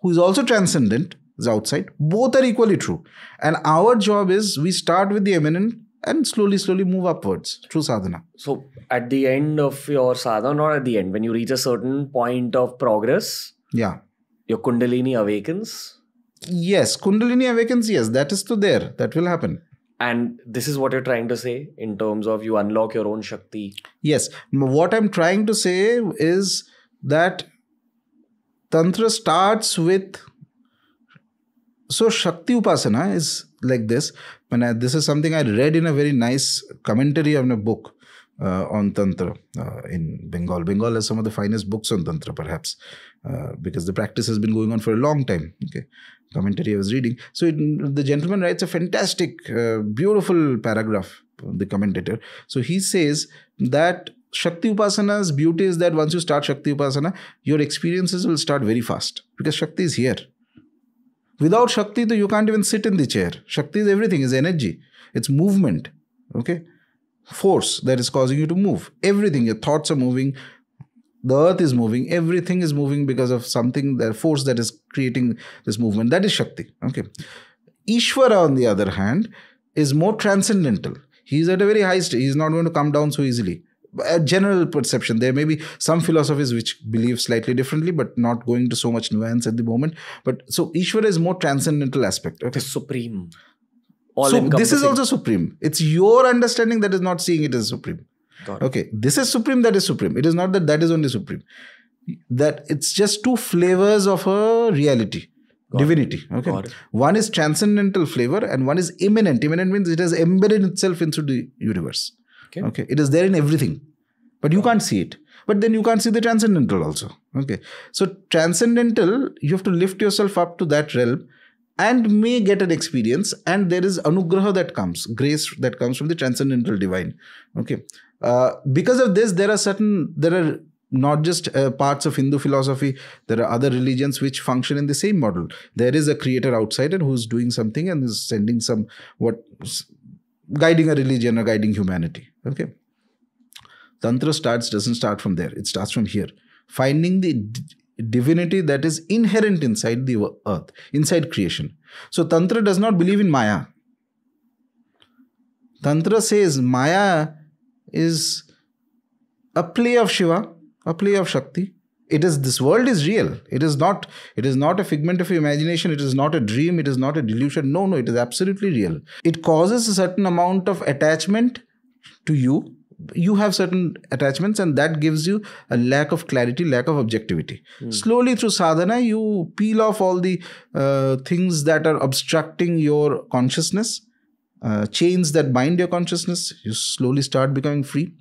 who is also transcendent, is outside. Both are equally true. And our job is we start with the immanent and slowly move upwards through sadhana. So at the end of your sadhana, not at the end, when you reach a certain point of progress, yeah, your Kundalini awakens. Yes, Kundalini awakens, yes, that is to there. That will happen. And this is what you're trying to say in terms of you unlock your own Shakti. Yes. What I'm trying to say is that Tantra starts with... So Shakti Upasana is like this. This is something I read in a very nice commentary on a book on Tantra in Bengal. Bengal has some of the finest books on Tantra, perhaps, because the practice has been going on for a long time. Okay, commentary I was reading. So the gentleman writes a fantastic, beautiful paragraph, the commentator. So he says that Shakti Upasana's beauty is that once you start Shakti Upasana, your experiences will start very fast because Shakti is here. Without Shakti, you can't even sit in the chair. Shakti is everything, is energy. It's movement. Okay? Force that is causing you to move. Everything, your thoughts are moving. The earth is moving. Everything is moving because of something, the force that is creating this movement. That is Shakti. Okay? Ishvara, on the other hand, is more transcendental. He is at a very high stage. He is not going to come down so easily. A general perception. There may be some philosophies which believe slightly differently, but not going to so much nuance at the moment. But so Ishvara is more transcendental aspect. Okay? The supreme. So this is also supreme. It's your understanding that is not seeing it as supreme. Okay. This is supreme, that is supreme. It is not that that is only supreme. That it's just two flavors of a reality. Divinity. Okay. One is transcendental flavor and one is immanent. Immanent means it has embedded itself into the universe. Okay. It is there in everything, but you can't see it. But then you can't see the transcendental also. Okay. So transcendental, you have to lift yourself up to that realm and may get an experience. And there is anugraha that comes, grace that comes from the transcendental divine. Okay. Because of this, there are not just parts of Hindu philosophy. There are other religions which function in the same model. There is a creator outsider who's doing something and is sending some guiding a religion or guiding humanity. Okay. Tantra doesn't start from there. It starts from here. Finding the divinity that is inherent inside the earth, inside creation. So Tantra does not believe in Maya. Tantra says Maya is a play of Shiva, a play of Shakti. This world is real. It is not a figment of your imagination. It is not a dream. It is not a delusion. No, it is absolutely real. It causes a certain amount of attachment to you. You have certain attachments, and that gives you a lack of clarity, lack of objectivity. Slowly through sadhana, you peel off all the things that are obstructing your consciousness, chains that bind your consciousness. You slowly start becoming free.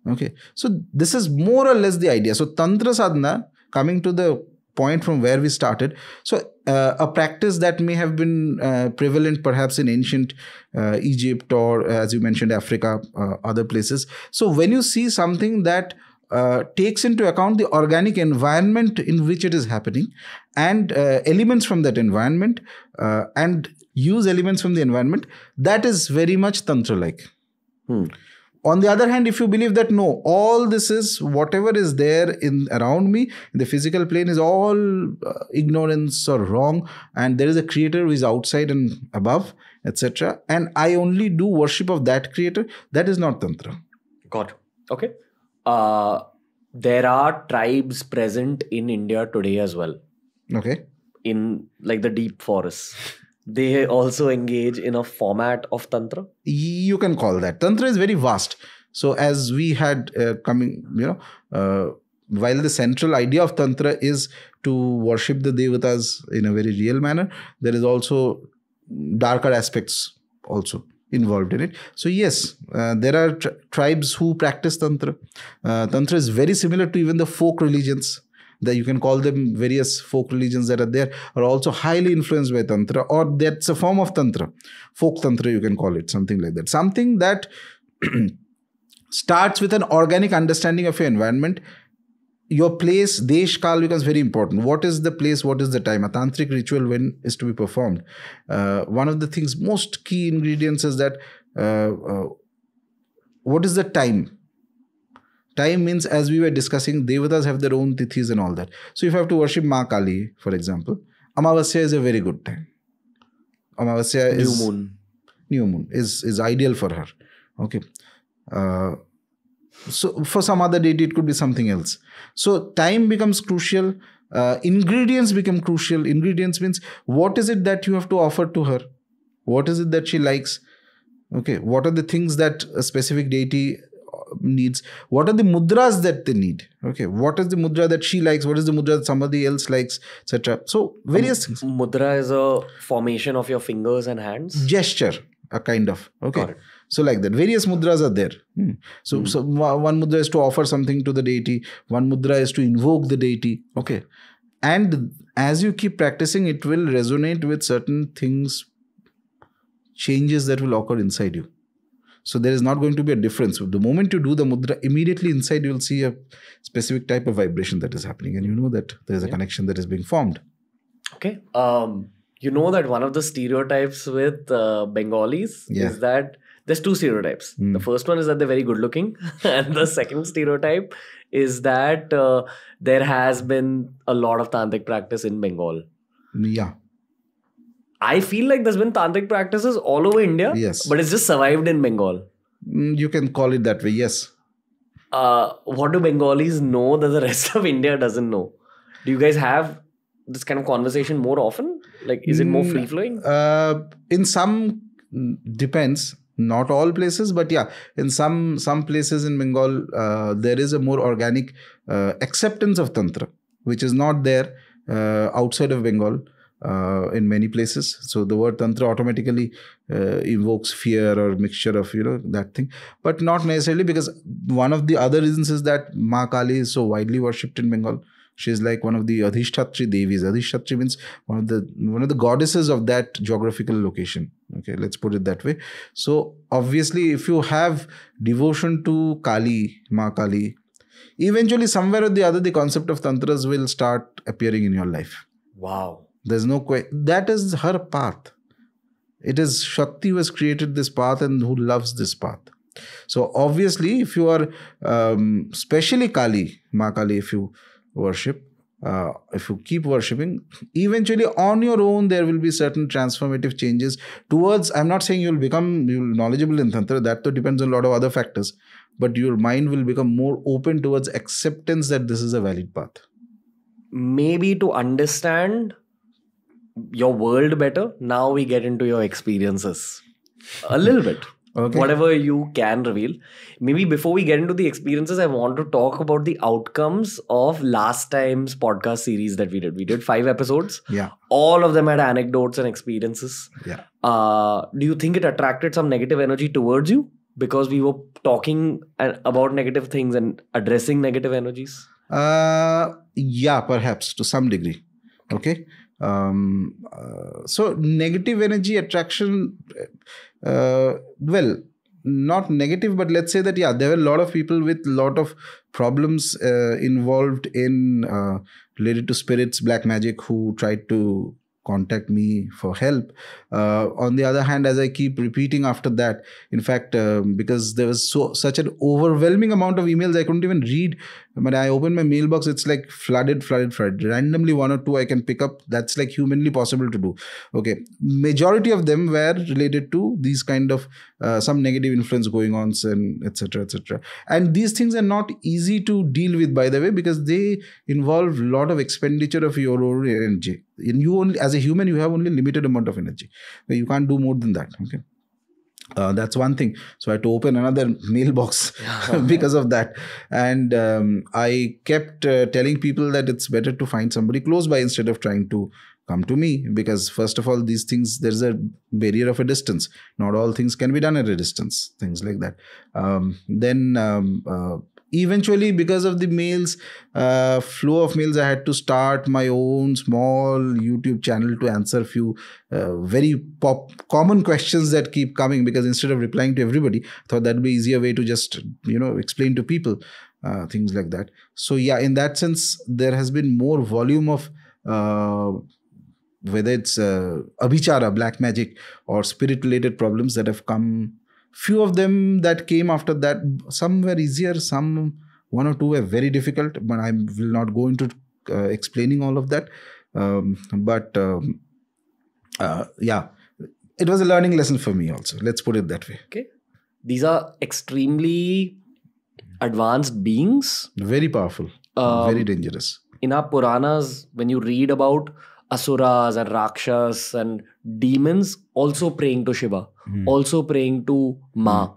Okay, so this is more or less the idea. So Tantra sadhana, coming to the point from where we started, so a practice that may have been prevalent perhaps in ancient Egypt, or as you mentioned, Africa, other places. So when you see something that takes into account the organic environment in which it is happening, and elements from that environment, and use elements from the environment, that is very much Tantra-like. On the other hand, if you believe that no, all this is whatever is there around me in the physical plane is all ignorance or wrong, and there is a creator who is outside and above, etc., and I only do worship of that creator, that is not Tantra. Got it. Okay. There are tribes present in India today as well. Okay. In like the deep forests. They also engage in a format of Tantra? You can call that. Tantra is very vast. So as we had while the central idea of Tantra is to worship the Devatas in a very real manner, there is also darker aspects also involved in it. So yes, there are tribes who practice Tantra. Tantra is very similar to even the folk religions. That you can call them various folk religions that are there, are also highly influenced by Tantra, or that's a form of Tantra. Folk Tantra, you can call it, something like that. Something that starts with an organic understanding of your environment. Your place, Desh, Kal becomes very important. What is the place? What is the time? A tantric ritual when is to be performed. One of the things, most key ingredients is that what is the time? Time means, as we were discussing, Devatas have their own tithis and all that. So if you have to worship Ma Kali, for example, Amavasya is a very good time. Amavasya is... New moon is ideal for her. Okay. So for some other deity, it could be something else. So time becomes crucial. Ingredients become crucial. Ingredients means, what is it that you have to offer to her? What is it that she likes? Okay. What are the things that a specific deity needs? What are the mudras that they need? Okay, what is the mudra that she likes? What is the mudra that somebody else likes, etc.? So various things. Mudra is a formation of your fingers and hands? Gesture, a kind of. Okay, so like that, various mudras are there. So one mudra is to offer something to the deity, one mudra is to invoke the deity. Okay, and as you keep practicing, it will resonate with certain things, changes that will occur inside you. So there is not going to be a difference. The moment you do the mudra, immediately inside you will see a specific type of vibration that is happening, and you know that there is a connection that is being formed. Okay. You know that one of the stereotypes with Bengalis is that there's two stereotypes. The first one is that they're very good looking, and the second stereotype is that there has been a lot of tantric practice in Bengal. Yeah. I feel like there's been tantric practices all over India, but it's just survived in Bengal. You can call it that way, yes. What do Bengalis know that the rest of India doesn't know? Do you guys have this kind of conversation more often? Like, is it more free-flowing? In some, depends. Not all places, but yeah, in some places in Bengal, there is a more organic acceptance of Tantra, which is not there outside of Bengal. In many places. So the word Tantra automatically evokes fear or mixture of, that thing. But not necessarily, because one of the other reasons is that Ma Kali is so widely worshipped in Bengal. She is like one of the Adhishtatri Devis. Adhishtatri means one of the goddesses of that geographical location. Okay, let's put it that way. So obviously, if you have devotion to Kali, Ma Kali, Eventually, somewhere or the other, the concept of tantras will start appearing in your life. Wow. There's no question. That is her path. It is Shakti who has created this path and who loves this path. So obviously, if you are, especially Kali, Ma Kali, if you worship, if you keep worshipping, eventually on your own, there will be certain transformative changes towards, I'm not saying you'll knowledgeable in Tantra, that depends on a lot of other factors, but your mind will become more open towards acceptance that this is a valid path. Maybe to understand your world better, now we get into your experiences a little bit. Okay. Whatever you can reveal. Maybe before we get into the experiences, I want to talk about the outcomes of last time's podcast series that we did. We did 5 episodes. Yeah. All of them had anecdotes and experiences. Yeah. Do you think it attracted some negative energy towards you? Because we were talking about negative things and addressing negative energies? Yeah, perhaps to some degree. Okay. So negative energy attraction, well, not negative, but let's say that, yeah, there were a lot of people with a lot of problems involved in related to spirits, black magic, who tried to contact me for help. On the other hand, as I keep repeating after that, in fact, because there was such an overwhelming amount of emails, I couldn't even read. When I open my mailbox, it's like flooded. Randomly 1 or 2 I can pick up. That's like humanly possible to do. Okay. Majority of them were related to these kind of some negative influence going on, and etc. etc. And these things are not easy to deal with, by the way, because they involve a lot of expenditure of your own energy. And you only, as a human, you have only limited amount of energy. You can't do more than that. Okay. That's one thing. So I had to open another mailbox because of that. And I kept telling people that it's better to find somebody close by instead of trying to come to me. Because first of all, these things, there's a barrier of a distance. Not all things can be done at a distance. Things like that. Eventually, because of the mails, flow of mails, I had to start my own small YouTube channel to answer few very common questions that keep coming, because instead of replying to everybody, I thought that'd be easier way to just, explain to people, things like that. So yeah, in that sense, there has been more volume of whether it's abhichara, black magic, or spirit related problems that have come. Few of them that came after that, some were easier, some 1 or 2 were very difficult, but I will not go into explaining all of that. Yeah, it was a learning lesson for me also. Let's put it that way. Okay. These are extremely advanced beings. Very powerful, very dangerous. In our Puranas, when you read about Asuras and Rakshas and demons also praying to Shiva, also praying to Ma.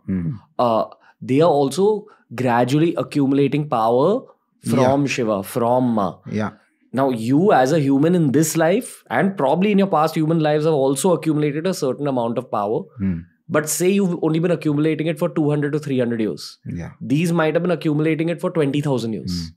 They are also gradually accumulating power from Shiva, from Ma. Yeah. Now, you as a human in this life, and probably in your past human lives, have also accumulated a certain amount of power. But say you've only been accumulating it for 200 to 300 years. Yeah. These might have been accumulating it for 20,000 years.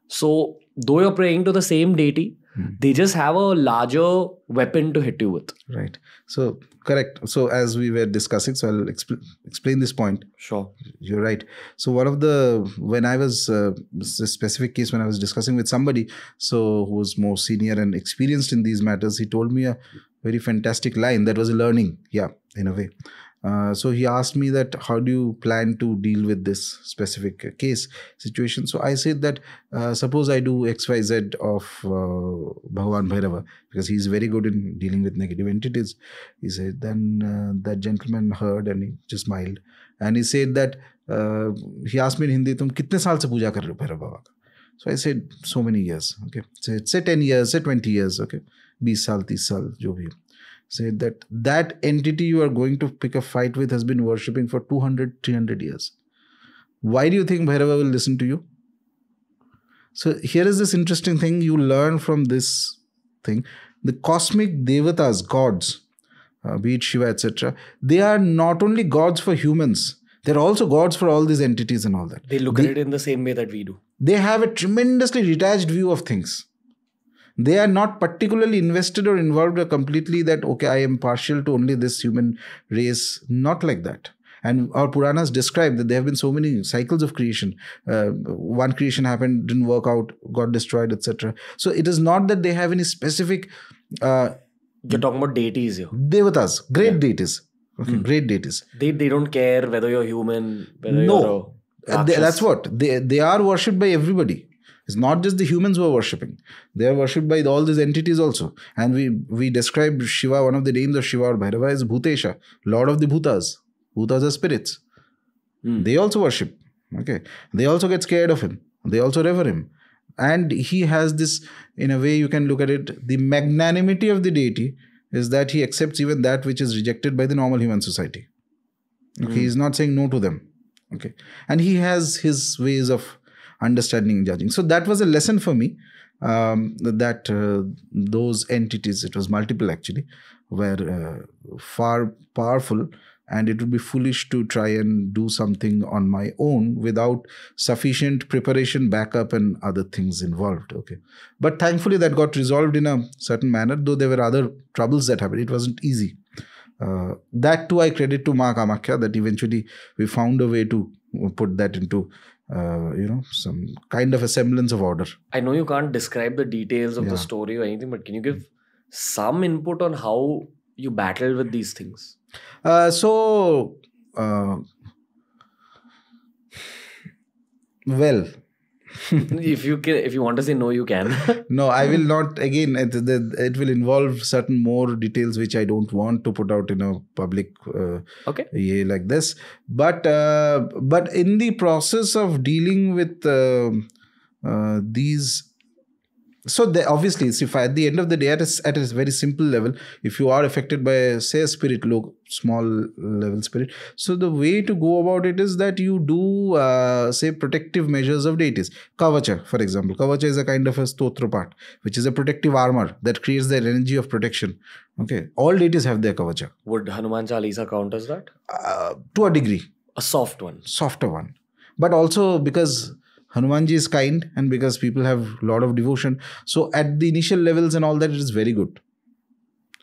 So, though you're praying to the same deity, they just have a larger weapon to hit you with. Right. So, correct. So, as we were discussing, so I'll explain this point. Sure. You're right. So, when I was, a specific case when I was discussing with somebody, so who was more senior and experienced in these matters, he told me a very fantastic line that was a learning. Yeah, in a way. So he asked me that, how do you plan to deal with this specific case situation? So I said that, suppose I do XYZ of Bhagavan Bhairava, because he's very good in dealing with negative entities. He said, then that gentleman heard and he just smiled. And he said that, he asked me in Hindi, "Tum kitne saal se puja kar rahe ho Bhairava Baba ka?" So I said, so many years. Okay. So say 10 years, say 20 years. Okay. 20 saal, 30 saal, jo bhi. Said that entity you are going to pick a fight with has been worshipping for 200, 300 years. Why do you think Bhairava will listen to you? So here is this interesting thing you learn from this thing. The cosmic devatas, gods, be it Shiva, etc., they are not only gods for humans, they're also gods for all these entities and all that. They look at it in the same way that we do. They have a tremendously detached view of things. They are not particularly invested or involved or completely that, okay, I am partial to only this human race. Not like that. And our Puranas describe that there have been so many cycles of creation. One creation happened, didn't work out, got destroyed, etc. So it is not that they have any specific You're talking about deities here. devatas, great deities. Okay, great deities. They don't care whether you're human, whether No. you're a Rakshas. That's what. They are worshipped by everybody. It's not just the humans who are worshipping. They are worshipped by all these entities also. And we describe Shiva, one of the names of Shiva or Bhairava is Bhutesha, Lord of the Bhutas. Bhutas are spirits. They also worship. Okay. They also get scared of him. They also revere him. And he has this, in a way you can look at it, the magnanimity of the deity is that he accepts even that which is rejected by the normal human society. Okay. He is not saying no to them. Okay. And he has his ways of understanding and judging. So that was a lesson for me, that those entities, it was multiple actually, were far powerful, and it would be foolish to try and do something on my own without sufficient preparation, backup and other things involved. Okay. But thankfully that got resolved in a certain manner, though there were other troubles that happened. It wasn't easy. That too I credit to Ma Kamakhya, that eventually we found a way to put that into some kind of a semblance of order. I know you can't describe the details of the story or anything, but can you give some input on how you battled with these things? Well, if you want to say no, you can. No, I will not. Again, it will involve certain more details which I don't want to put out in a public way like this. But in the process of dealing with these. So obviously, if at the end of the day, at a very simple level, if you are affected by, say, a spirit, small level spirit, so the way to go about it is that you do, say, protective measures of deities. Kavacha, for example. Kavacha is a kind of a stotra part, which is a protective armor that creates the energy of protection. Okay. All deities have their Kavacha. Would Hanuman Chalisa count as that? To a degree. A soft one. Softer one. But also because Hanumanji is kind and because people have a lot of devotion. So at the initial levels and all that, it is very good.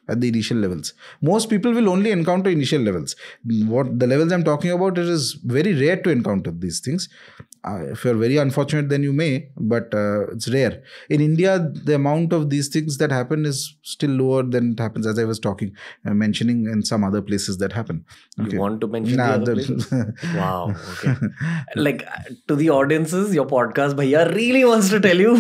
At the initial levels. Most people will only encounter initial levels. What the levels I'm talking about, it is very rare to encounter these things. If you're very unfortunate, then you may, but it's rare. In India, the amount of these things that happen is still lower than it happens, as I was mentioning in some other places that happen. Okay. You want to mention the other places? Wow. Okay. Like, to the audiences, your podcast, Bhaiya really wants to tell you,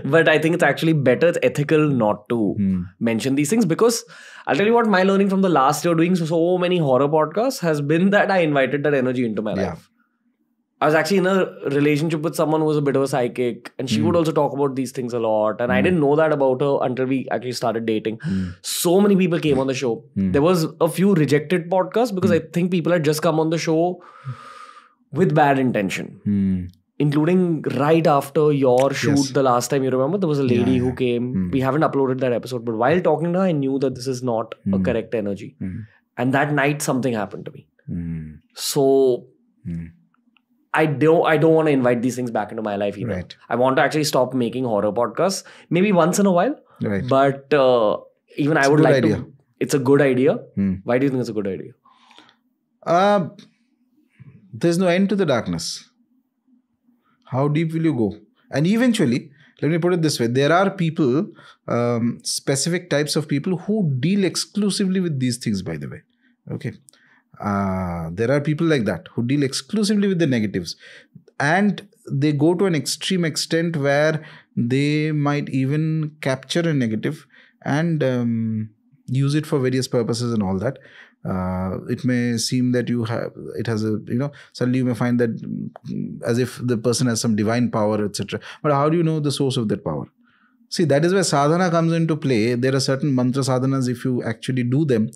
but I think it's actually better, it's ethical not to mention these things, because I'll tell you what, my learning from the last year doing so many horror podcasts has been that I invited that energy into my life. I was actually in a relationship with someone who was a bit of a psychic, and she would also talk about these things a lot. And I didn't know that about her until we actually started dating. So many people came on the show. There was a few rejected podcasts because I think people had just come on the show with bad intention. Including right after your shoot the last time, you remember, there was a lady who came. We haven't uploaded that episode, but while talking to her, I knew that this is not a correct energy. And that night, something happened to me. So I don't want to invite these things back into my life either. Right. I want to actually stop making horror podcasts, maybe once in a while. Right. But even I would like to. It's a good idea. Why do you think it's a good idea? There's no end to the darkness. How deep will you go? And eventually, let me put it this way, there are people, specific types of people who deal exclusively with these things, by the way. Okay. There are people like that who deal exclusively with the negatives, and they go to an extreme extent where they might even capture a negative and use it for various purposes and all that. It may seem that suddenly you may find that as if the person has some divine power, etc. But how do you know the source of that power? See, that is where sadhana comes into play. There are certain mantra sadhanas, if you actually do them,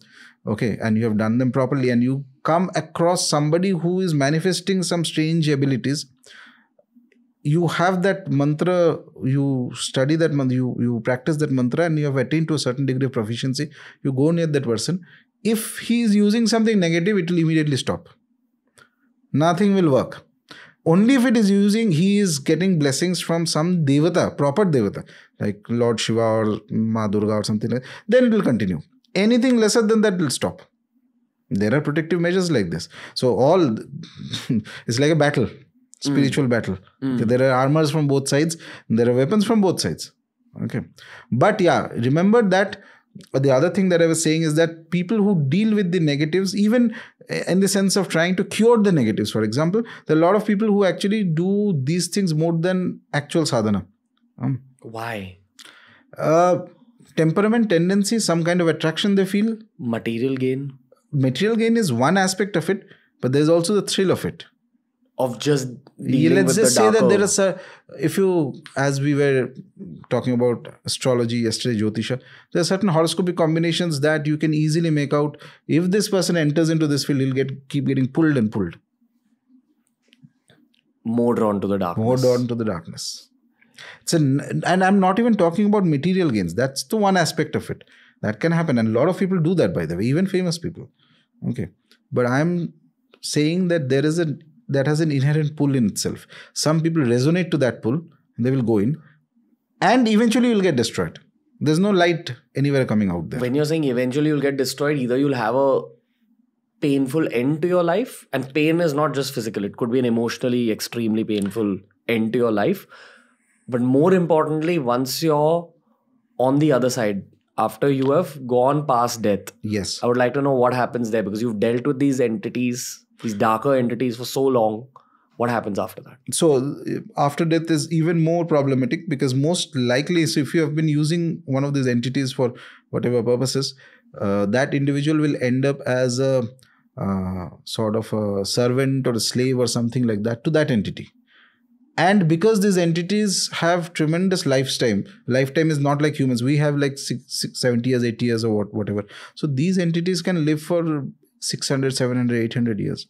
okay, and you have done them properly, and you come across somebody who is manifesting some strange abilities, you have that mantra, you study that mantra, you practice that mantra, and you have attained to a certain degree of proficiency. You go near that person. If he is using something negative, it will immediately stop. Nothing will work. Only if he is getting blessings from some devata, proper devata, like Lord Shiva or Ma Durga or something like that, then it will continue. Anything lesser than that will stop. There are protective measures like this. So it's like a battle, spiritual battle. Okay, there are armors from both sides. There are weapons from both sides. Okay. But yeah, remember that the other thing that I was saying is that people who deal with the negatives, even in the sense of trying to cure the negatives, for example, there are a lot of people who actually do these things more than actual sadhana. Why? Temperament, tendency, some kind of attraction they feel. Material gain? Material gain is one aspect of it, but there's also the thrill of it. Of just dealing let's with just the say darker. that there is a, if you, as we were talking about astrology yesterday, Jyotisha, there are certain horoscopic combinations that you can easily make out. If this person enters into this field, he'll keep getting pulled and pulled. More drawn to the darkness. More drawn to the darkness. And I'm not even talking about material gains. That's the one aspect of it. That can happen. And a lot of people do that, by the way, even famous people. Okay. But I'm saying that that has an inherent pull in itself. Some people resonate to that pull and they will go in and eventually you'll get destroyed. There's no light anywhere coming out there. When you're saying eventually you'll get destroyed, either you'll have a painful end to your life, and pain is not just physical, it could be an emotionally extremely painful end to your life. But more importantly, once you're on the other side, after you have gone past death, yes, I would like to know what happens there, because you've dealt with these entities, these darker entities for so long. What happens after that? So after death is even more problematic, because most likely, so if you have been using one of these entities for whatever purposes, that individual will end up as a sort of a servant or a slave or something like that to that entity. And because these entities have tremendous lifetime is not like humans. We have like 70 years, 80 years or whatever. So these entities can live for 600, 700, 800 years.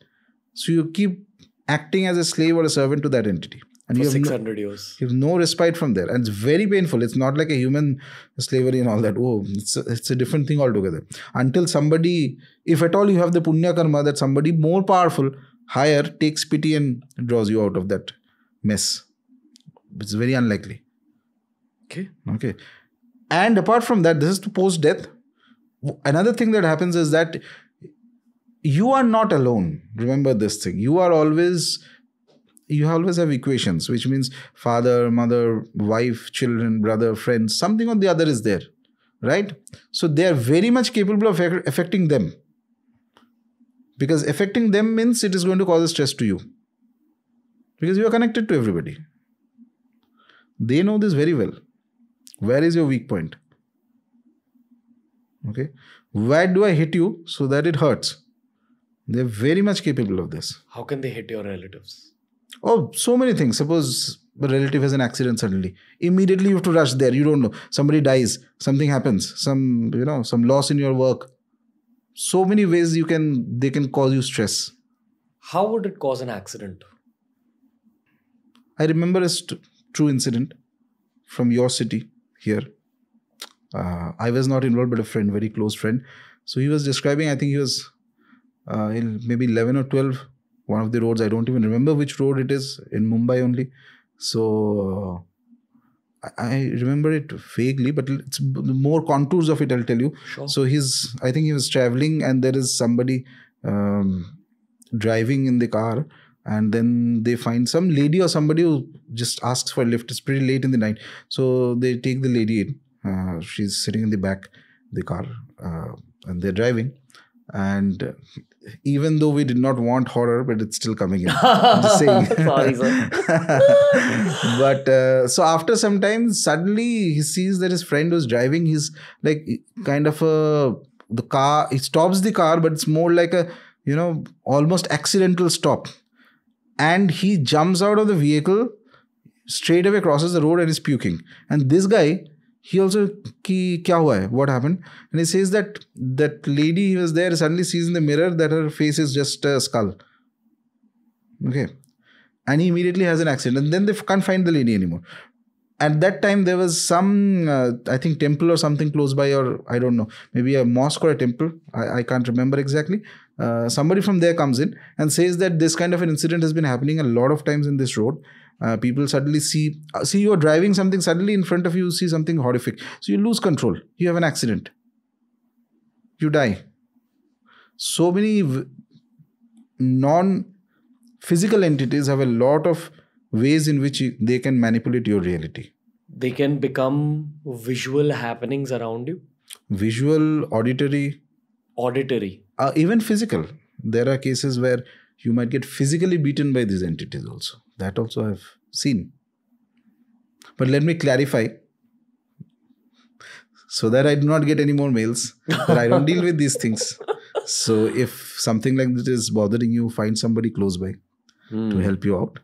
So you keep acting as a slave or a servant to that entity. And for you have 600 years. You have no respite from there. And it's very painful. It's not like a human slavery and all that. Oh, it's a different thing altogether. Until somebody, if at all you have the punya karma, that somebody more powerful, higher, takes pity and draws you out of that mess. It's very unlikely. Okay. And apart from that, this is to post-death. Another thing that happens is that you are not alone. Remember this thing. You always have equations, which means father, mother, wife, children, brother, friends, something or the other is there. Right? So they are very much capable of affecting them. Because affecting them means it is going to cause a stress to you. Because you are connected to everybody. They know this very well. Where is your weak point? Okay. Where do I hit you so that it hurts? They're very much capable of this. How can they hit your relatives? Oh, so many things. Suppose a relative has an accident suddenly. Immediately you have to rush there. You don't know. Somebody dies. Something happens. Some loss in your work. So many ways they can cause you stress. How would it cause an accident? I remember a true incident from your city here. I was not involved, but a friend, very close friend. So he was describing, I think he was in maybe 11 or 12, one of the roads. I don't even remember which road it is, in Mumbai only. So I remember it vaguely, but it's more contours of it, I'll tell you. Sure. So I think he was traveling and there is somebody driving in the car. And then they find some lady or somebody who just asks for a lift. It's pretty late in the night. So they take the lady in. She's sitting in the back of the car and they're driving. And even though we did not want horror, but it's still coming in. I'm just saying. Sorry, sir. But so after some time, suddenly he sees that his friend who's driving, he's like kind of the car, he stops the car, but it's more like a, almost accidental stop. And he jumps out of the vehicle, straight away crosses the road and is puking. And this guy, he also, kya hua hai? What happened? And he says that lady he was there suddenly sees in the mirror that her face is just a skull. Okay. And he immediately has an accident. And then they can't find the lady anymore. At that time, there was some, I think, temple or something close by, or I don't know, maybe a mosque or a temple. I can't remember exactly. Somebody from there comes in and says that this kind of an incident has been happening a lot of times in this road. People suddenly see you are driving something, suddenly in front of you see something horrific. So you lose control. You have an accident. You die. so many non-physical entities have a lot of ways in which they can manipulate your reality. They can become visual happenings around you. Visual, auditory, even physical. There are cases where you might get physically beaten by these entities also. That also I've seen. But let me clarify, so that I do not get any more mails, that I don't deal with these things. So if something like this is bothering you, find somebody close by to help you out.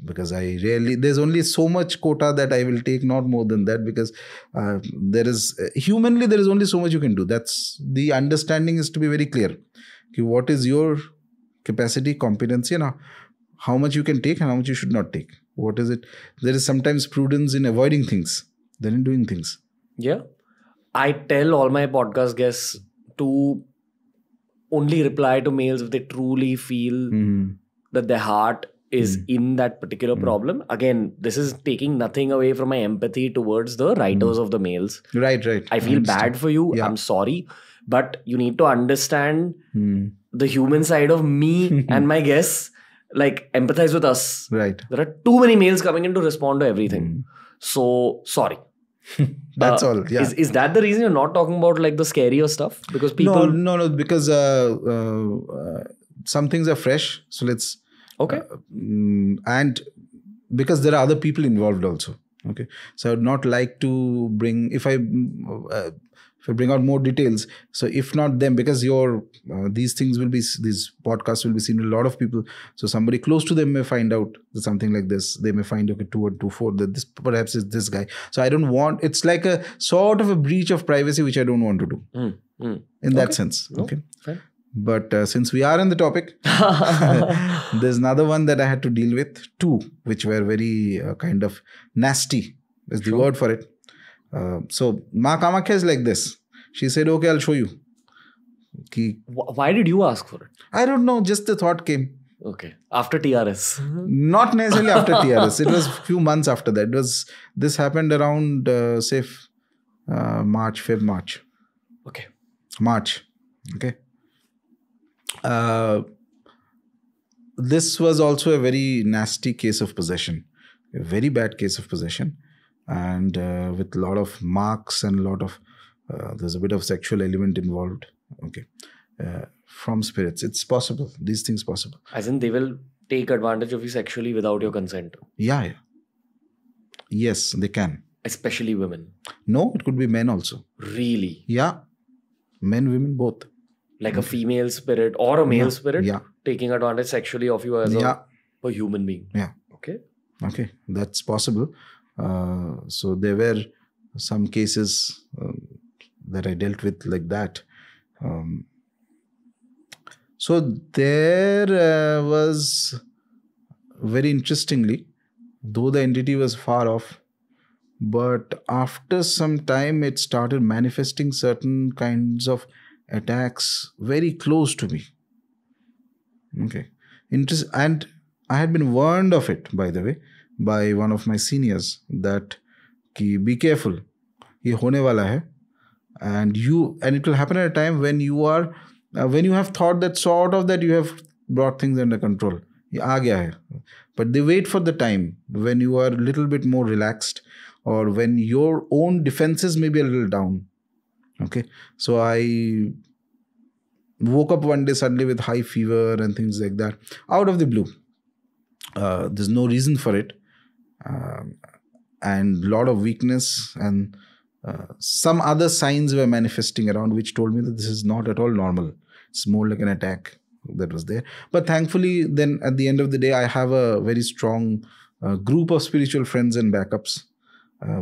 Because there's only so much quota that I will take, not more than that, because humanly, there is only so much you can do. That's the understanding, is to be very clear. Okay, what is your capacity, competency, and how much you can take and how much you should not take. What is it? There is sometimes prudence in avoiding things than in doing things. Yeah. I tell all my podcast guests to only reply to mails if they truly feel that their heart is in that particular problem. Again, this is taking nothing away from my empathy towards the writers of the mails. Right. I feel bad for you. Yeah. I'm sorry. But you need to understand the human side of me and my guests. Like, empathize with us. Right. There are too many mails coming in to respond to everything. So, sorry. That's all. Yeah. Is that the reason you're not talking about like the scarier stuff? Because people... No. Because some things are fresh. So let's... Okay. And because there are other people involved also. Okay. So I would not like to bring... If I bring out more details, so if not them, because these podcasts will be seen with a lot of people, so somebody close to them may find out that something like this. They may find, okay, 2 that this perhaps is this guy. So I don't want, it's like a sort of a breach of privacy, which I don't want to do in that sense. Okay. Fine. But since we are on the topic, there's another one that I had to deal with, 2, which were very kind of nasty, is the word for it. So Ma Kamakhya is like this. She said, okay, I'll show you. Why did you ask for it? I don't know, just the thought came. Okay. After TRS? Not necessarily after TRS. It was a few months after that. This happened around, March. Okay. March. Okay. This was also a very nasty case of possession. A very bad case of possession. And with a lot of marks and a lot of, there's a bit of sexual element involved. Okay. From spirits. It's possible. These things possible. As in they will take advantage of you sexually without your consent? Yeah. Yes, they can. Especially women? No, it could be men also. Really? Yeah. Men, women, both. Like a female spirit or a male spirit? Yeah. Taking advantage sexually of you as a human being? Yeah. Okay. That's possible. So there were some cases that I dealt with like that. So there was, very interestingly, though the entity was far off, but after some time it started manifesting certain kinds of attacks very close to me. Okay. And I had been warned of it, by the way, by one of my seniors, that be careful, ye hone wala hai, and it will happen at a time when you have thought that sort of that you have brought things under control. Ye aa gaya hai. But they wait for the time when you are a little bit more relaxed, or when your own defenses may be a little down. Okay. So I woke up one day suddenly with high fever and things like that, out of the blue. There's no reason for it. And a lot of weakness, and some other signs were manifesting around, which told me that this is not at all normal. It's more like an attack that was there. But thankfully, then at the end of the day, I have a very strong group of spiritual friends and backups,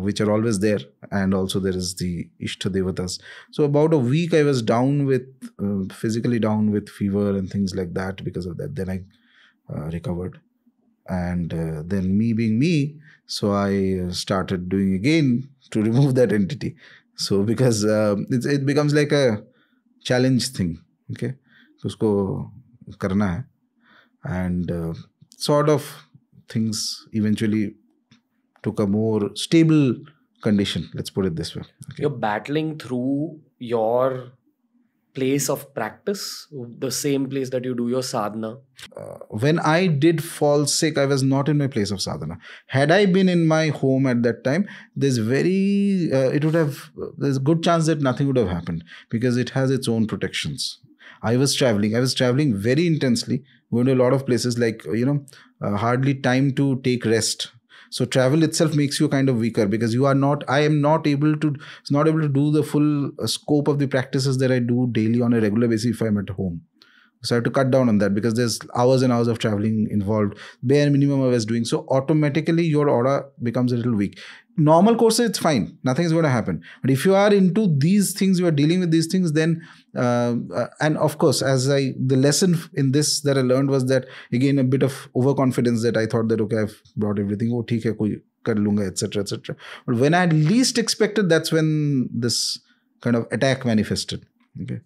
which are always there. And also there is the Ishta Devatas. So about a week I was physically down with fever and things like that. Because of that, then I recovered. And then me being me, so I started doing again to remove that entity. So because it becomes like a challenge thing. Okay. So usko karna hai. And sort of things eventually took a more stable condition. Let's put it this way. Okay. You're battling through your place of practice, the same place that you do your sadhana? When I did fall sick, I was not in my place of sadhana. Had I been in my home at that time, there's a good chance that nothing would have happened, because it has its own protections. I was traveling very intensely, going to a lot of places, like, hardly time to take rest. So travel itself makes you kind of weaker, because I am not able to do the full scope of the practices that I do daily on a regular basis if I'm at home. So I have to cut down on that, because there's hours and hours of traveling involved. Bare minimum I was doing. So automatically your aura becomes a little weak. Normal courses, it's fine. Nothing is going to happen. But if you are into these things, you are dealing with these things, then, and of course, the lesson in this that I learned was that, again, a bit of overconfidence, that I thought that, okay, I've brought everything. Oh, theek hai, koi kar lunga, etc., etc. But when I least expected, that's when this kind of attack manifested. Okay.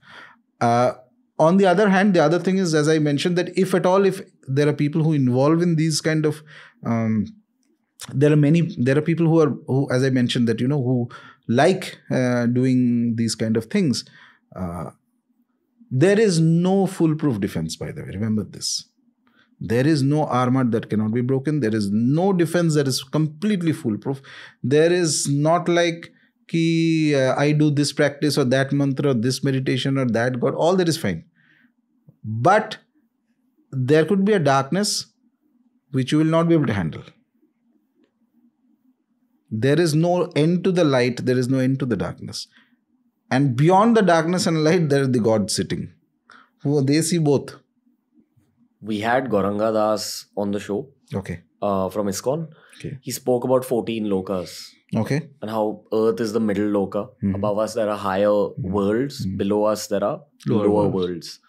On the other hand, the other thing is, as I mentioned, that if there are people who involve in these kind of, there are people who, as I mentioned, that, who like doing these kind of things. There is no foolproof defense, by the way. Remember this. There is no armor that cannot be broken. There is no defense that is completely foolproof. There is not like, I do this practice or that mantra or this meditation or that God. All that is fine. But there could be a darkness which you will not be able to handle. There is no end to the light. There is no end to the darkness. And beyond the darkness and light, there is the God sitting. They see both. We had Gauranga Das on the show. Okay. From ISKCON. Okay. He spoke about 14 lokas. Okay. And how Earth is the middle loka. Mm-hmm. Above us there are higher worlds. Mm-hmm. Below us there are lower worlds.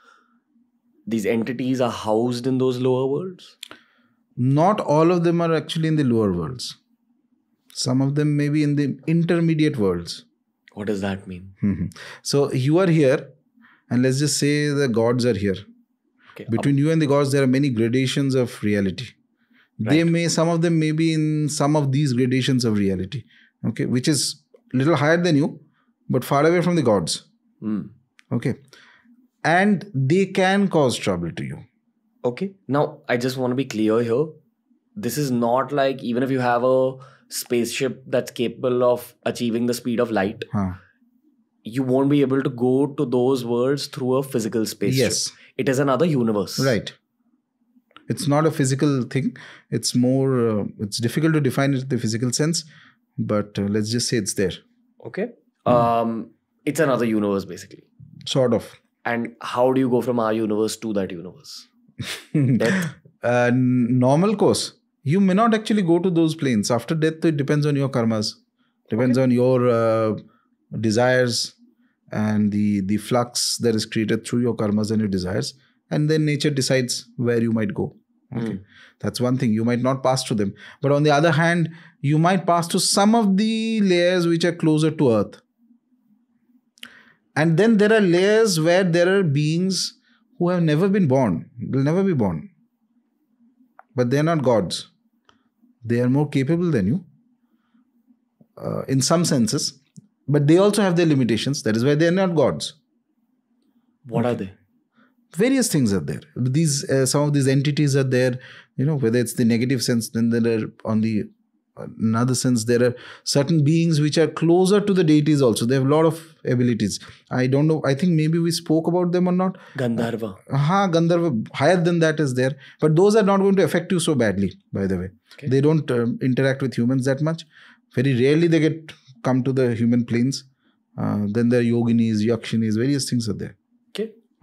These entities are housed in those lower worlds? Not all of them are actually in the lower worlds. Some of them may be in the intermediate worlds. What does that mean? Mm-hmm. So you are here, and let's just say the gods are here. Okay. Between you and the gods, there are many gradations of reality. Right. Some of them may be in some of these gradations of reality. Okay, which is a little higher than you, but far away from the gods. Mm. Okay. And they can cause trouble to you. Okay. Now, I just want to be clear here. This is not like, even if you have a spaceship that's capable of achieving the speed of light, you won't be able to go to those worlds through a physical spaceship. Yes. It is another universe. Right. It's not a physical thing. It's more, it's difficult to define it in the physical sense, but let's just say it's there. Okay. It's another universe, basically. Sort of. And how do you go from our universe to that universe? Death? Normal course. You may not actually go to those planes. After death, it depends on your karmas. Depends on your desires and the flux that is created through your karmas and your desires. And then nature decides where you might go. Okay. That's one thing. You might not pass through them. But on the other hand, you might pass through some of the layers which are closer to Earth. And then there are layers where there are beings who have never been born. They'll never be born. But they're not gods. They are more capable than you. In some senses. But they also have their limitations. That is why they are not gods. What are they? Various things are there. Some of these entities are there. Whether it's the negative sense, then there are on the another sense, there are certain beings which are closer to the deities also. They have a lot of abilities. I don't know. I think maybe we spoke about them or not. Gandharva. Gandharva. Higher than that is there. But those are not going to affect you so badly, by the way. Okay. They don't interact with humans that much. Very rarely they come to the human planes. Then there are yoginis, yakshinis, various things are there.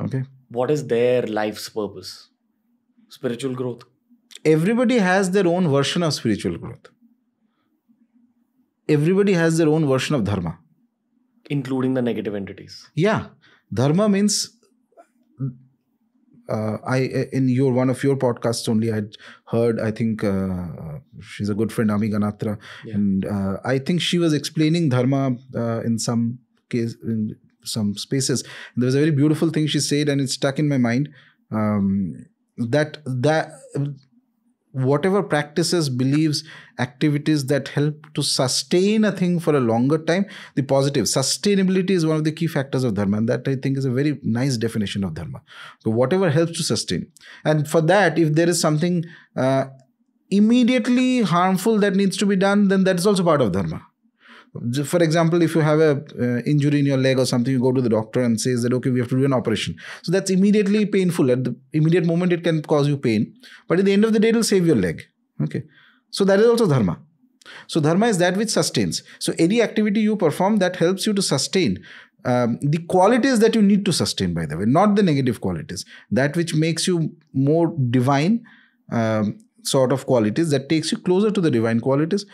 Okay. What is their life's purpose? Spiritual growth. Everybody has their own version of spiritual growth. Everybody has their own version of dharma. Including the negative entities. Yeah. Dharma means, in one of your podcasts only, I heard, I think she's a good friend, Ami Ganatra. Yeah. And I think she was explaining dharma in some case, in some spaces. And there was a very beautiful thing she said, and it stuck in my mind, that whatever practices, beliefs, activities that help to sustain a thing for a longer time. The positive sustainability is one of the key factors of dharma, and that I think is a very nice definition of dharma. So whatever helps to sustain, and for that, if there is something immediately harmful that needs to be done, then that is also part of dharma. For example, if you have a injury in your leg or something, you go to the doctor and says that, okay, we have to do an operation. So that's immediately painful. At the immediate moment, it can cause you pain. But at the end of the day, it will save your leg. Okay. So that is also dharma. So dharma is that which sustains. So any activity you perform that helps you to sustain the qualities that you need to sustain, by the way, not the negative qualities. That which makes you more divine sort of qualities, that takes you closer to the divine qualities.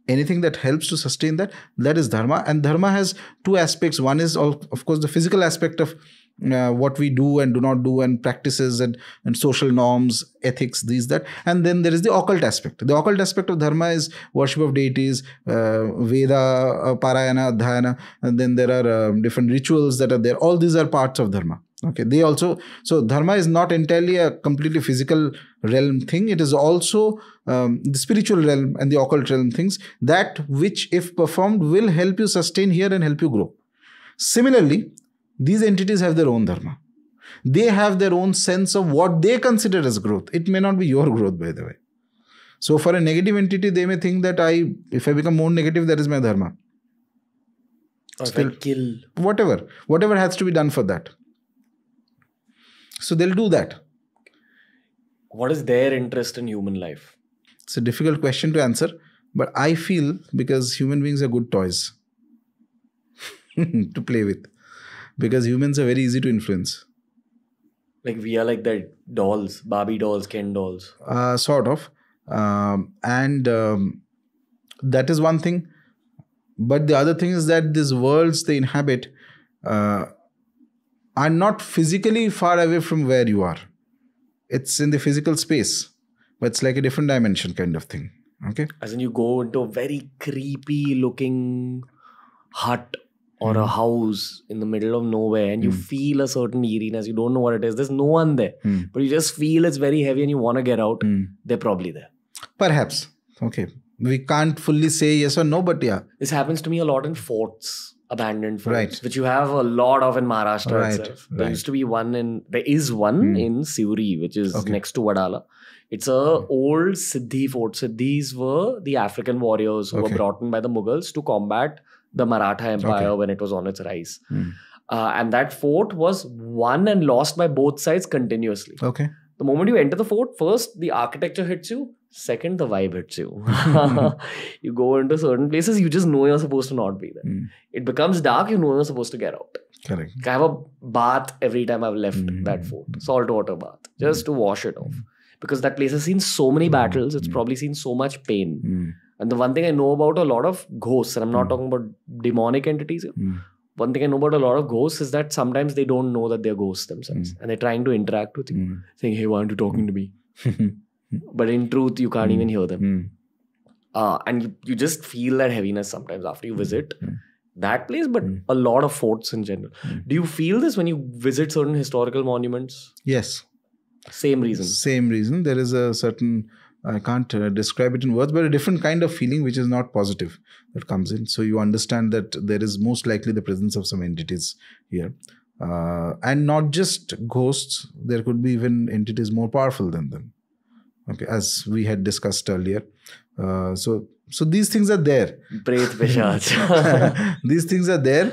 Anything that helps to sustain that, that is dharma. And dharma has two aspects. One is, of course, the physical aspect of what we do and do not do, and practices and social norms, ethics, these, that. And then there is the occult aspect. The occult aspect of dharma is worship of deities, Veda, Parayana, Dhyana, and then there are different rituals that are there. All these are parts of dharma. Okay, they also, so dharma is not entirely a completely physical realm thing. It is also the spiritual realm and the occult realm things, that which, if performed, will help you sustain here and help you grow. Similarly, these entities have their own dharma. They have their own sense of what they consider as growth. It may not be your growth, by the way. So for a negative entity, they may think that if I become more negative, that is my dharma. Or if I kill. Whatever has to be done for that. So they'll do that. What is their interest in human life? It's a difficult question to answer, but I feel because human beings are good toys to play with. Because humans are very easy to influence. Like we are like the dolls, Barbie dolls, Ken dolls. Sort of. And that is one thing. But the other thing is that these worlds they inhabit are not physically far away from where you are. It's in the physical space, but it's like a different dimension kind of thing. Okay. As in you go into a very creepy looking hut or a house in the middle of nowhere, and you feel a certain eeriness. You don't know what it is. There's no one there, but you just feel it's very heavy and you want to get out. They're probably there. Perhaps. Okay. We can't fully say yes or no, but yeah. This happens to me a lot in forts. Abandoned forts, right, which you have a lot of in Maharashtra itself. There used to be one in Sivri, which is next to Wadala. It's a old Siddhi fort. Siddhis were the African warriors who were brought in by the Mughals to combat the Maratha Empire when it was on its rise. And that fort was won and lost by both sides continuously. Okay. The moment you enter the fort, first the architecture hits you. Second, the vibe hits you. You go into certain places, you just know you're supposed to not be there. It becomes dark, you know you're supposed to get out. Correct. I have a bath every time I've left that fort. Saltwater bath. Just to wash it off. Because that place has seen so many battles, it's probably seen so much pain. And the one thing I know about a lot of ghosts, and I'm not talking about demonic entities here. One thing I know about a lot of ghosts is that sometimes they don't know that they're ghosts themselves. And they're trying to interact with you. Saying, hey, why aren't you talking to me? But in truth, you can't even hear them. And you just feel that heaviness sometimes after you visit that place, but a lot of forts in general. Do you feel this when you visit certain historical monuments? Yes. Same reason. Same reason. There is a certain, I can't describe it in words, but a different kind of feeling which is not positive that comes in. So you understand that there is most likely the presence of some entities here. And not just ghosts, there could be even entities more powerful than them. Okay, as we had discussed earlier. So these things are there. Pret Pishach. These things are there.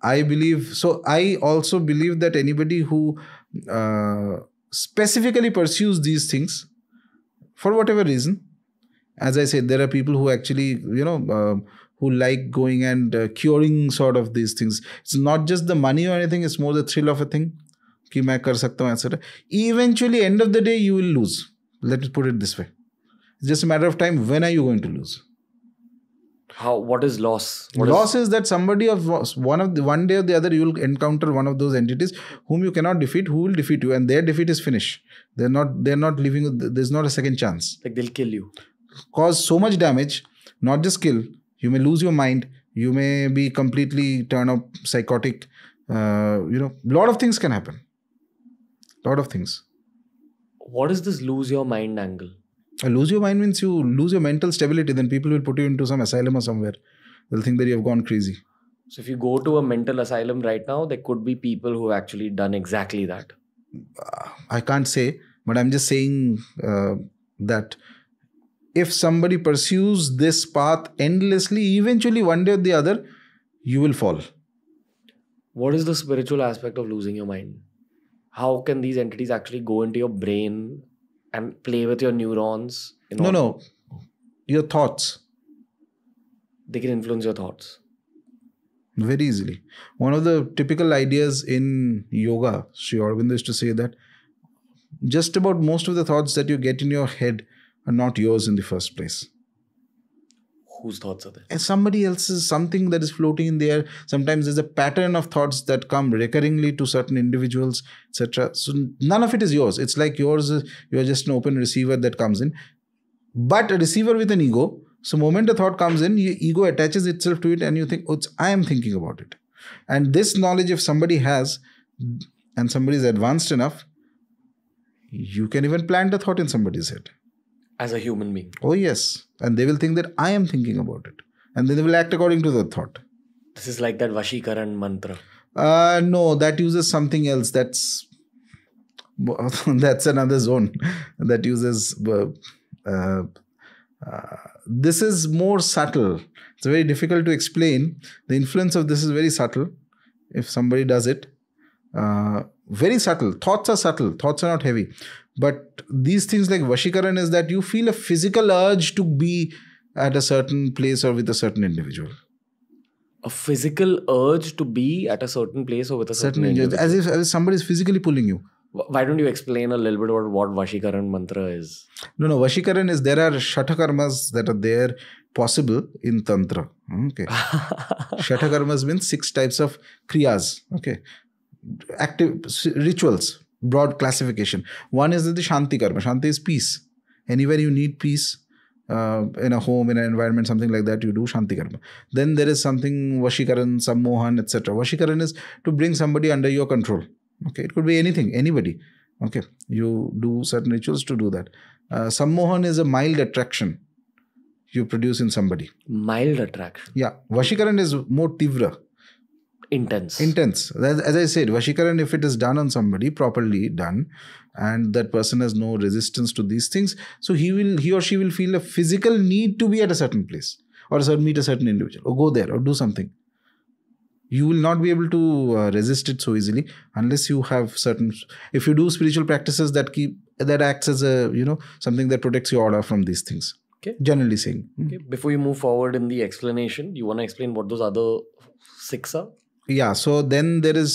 I believe, so I also believe that anybody who specifically pursues these things, for whatever reason, as I said, there are people who actually, who like going and curing sort of these things. It's not just the money or anything, it's more the thrill of a thing. कि मैं कर सकता हूँ, etc. Eventually, end of the day, you will lose. Let me put it this way. It's just a matter of time. When are you going to lose? What is loss? Loss is that somebody of one day or the other, you will encounter one of those entities whom you cannot defeat, who will defeat you, and their defeat is finished. They're not living. There's not a second chance. Like they'll kill you. Cause so much damage, not just kill. You may lose your mind. You may be completely turn up psychotic. A lot of things can happen. Lot of things. What is this lose your mind angle? Lose your mind means you lose your mental stability. Then people will put you into some asylum or somewhere. They'll think that you have gone crazy. So if you go to a mental asylum right now, there could be people who have actually done exactly that. I can't say, but I'm just saying that if somebody pursues this path endlessly, eventually one day or the other, you will fall. What is the spiritual aspect of losing your mind? How can these entities actually go into your brain and play with your neurons? No. Your thoughts. They can influence your thoughts. Very easily. One of the typical ideas in yoga, Sri Aurobindo used to say that just about most of the thoughts that you get in your head are not yours in the first place. Whose thoughts are there? And somebody else's, something that is floating in the air. Sometimes there's a pattern of thoughts that come recurringly to certain individuals, etc. So none of it is yours. It's like yours, you're just an open receiver that comes in. But a receiver with an ego. So moment a thought comes in, your ego attaches itself to it and you think, oh, I am thinking about it. And this knowledge, if somebody has, and somebody is advanced enough, you can even plant a thought in somebody's head. As a human being. Oh, yes. And they will think that I am thinking about it. And then they will act according to the thought. This is like that Vashikaran mantra. No, that uses something else. That's another zone that uses... this is more subtle. It's very difficult to explain. The influence of this is very subtle. If somebody does it, very subtle. Thoughts are subtle. Thoughts are not heavy. But these things like Vashikaran is that you feel a physical urge to be at a certain place or with a certain individual. A physical urge to be at a certain place or with a certain individual. As if somebody is physically pulling you. Why don't you explain a little bit about what Vashikaran mantra is? No. Vashikaran is, there are Shatakarmas that are there possible in Tantra. Okay. Shatakarmas means 6 types of kriyas. Okay. Active rituals, broad classification. One is the Shanti Karma. Shanti is peace. Anywhere you need peace, in a home, in an environment, something like that, you do Shanti Karma. Then there is something Vashikaran, Sammohan, etc. Vashikaran is to bring somebody under your control. Okay, it could be anything, anybody. Okay, you do certain rituals to do that. Sammohan is a mild attraction you produce in somebody. Mild attraction. Yeah, Vashikaran is more tivra. Intense. As I said, Vashikaran, if it is done on somebody, properly done, and that person has no resistance to these things, so he or she will feel a physical need to be at a certain place or meet a certain individual or go there or do something. You will not be able to resist it so easily unless you have certain... If you do spiritual practices that acts as a, something that protects your aura from these things. Okay. Generally saying. Okay. Before you move forward in the explanation, you want to explain what those other 6 are? Yeah. So then there is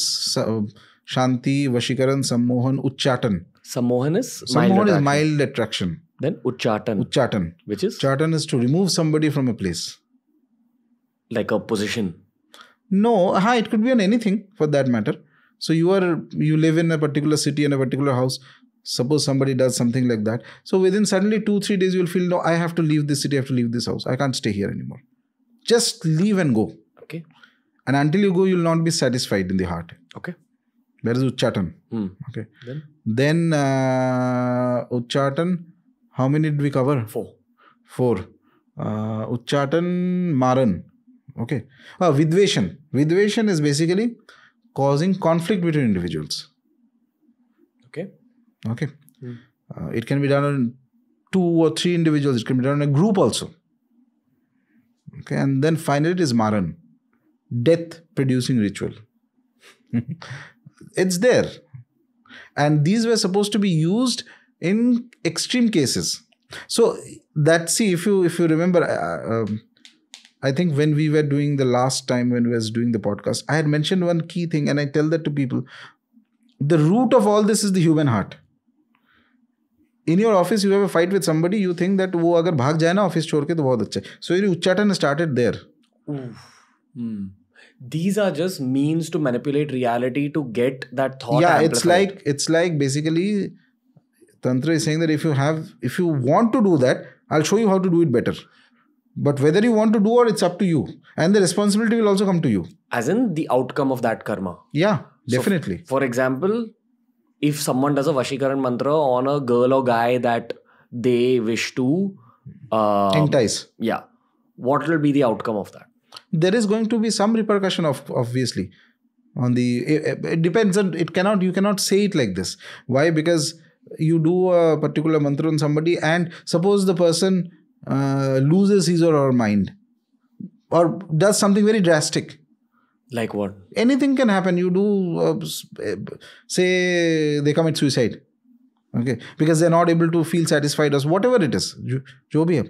Shanti, Vashikaran, Sammohan, Uchchatan. Sammohan is mild attraction. Then Uchchatan. Which is? Uchchatan is to remove somebody from a place. Like a position. No, it could be on anything for that matter. So you live in a particular city, in a particular house. Suppose somebody does something like that. So within suddenly 2-3 days, you'll feel, no, I have to leave this city, I have to leave this house. I can't stay here anymore. Just leave and go. Okay. And until you go, you'll not be satisfied in the heart. Okay. That is Uchchatan. Okay. Then Uchchatan, how many did we cover? 4. Uchchatan, Maran. Okay. Vidveshan. Vidveshan is basically causing conflict between individuals. Okay. It can be done on 2 or 3 individuals. It can be done in a group also. Okay. And then finally it is Maran. Death producing ritual. It's there. And these were supposed to be used in extreme cases. So if you remember, I think when we were doing the last time when we was doing the podcast, I had mentioned one key thing and I tell that to people. The root of all this is the human heart. In your office, you have a fight with somebody, you think that wo agar bhag jaye na office chhod ke to bahut acha hai. So your Uchchatan started there. These are just means to manipulate reality to get that thought. Yeah, amplified. it's like basically Tantra is saying that if you want to do that, I'll show you how to do it better. But whether you want to do or it's up to you. And the responsibility will also come to you. As in the outcome of that karma. Yeah, definitely. So for example, if someone does a Vashikaran mantra on a girl or guy that they wish to entice. Yeah. What will be the outcome of that? There is going to be some repercussion obviously on the, it depends on, you cannot say it like this. Why? Because you do a particular mantra on somebody and suppose the person loses his or her mind or does something very drastic. Like what? Anything can happen. You do say they commit suicide, okay, because they're not able to feel satisfied or whatever it is, jo bhi hai.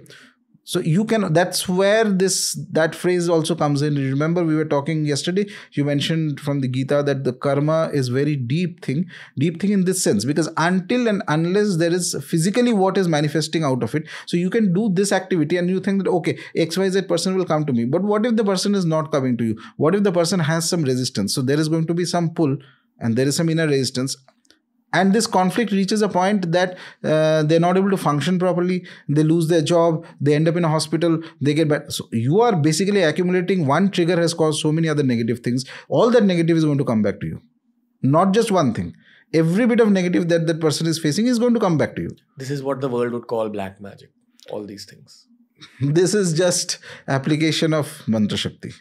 So you can, that's where that phrase also comes in. Remember we were talking yesterday, you mentioned from the Gita that the karma is very deep thing in this sense, because until and unless there is physically what is manifesting out of it, so you can do this activity and you think that okay, XYZ person will come to me, but what if the person is not coming to you? What if the person has some resistance? So there is going to be some pull and there is some inner resistance. And this conflict reaches a point that they're not able to function properly. They lose their job. They end up in a hospital. They get back. So you are basically accumulating. One trigger has caused so many other negative things. All that negative is going to come back to you. Not just one thing. Every bit of negative that person is facing is going to come back to you. This is what the world would call black magic. All these things. This is just application of Mantra Shakti.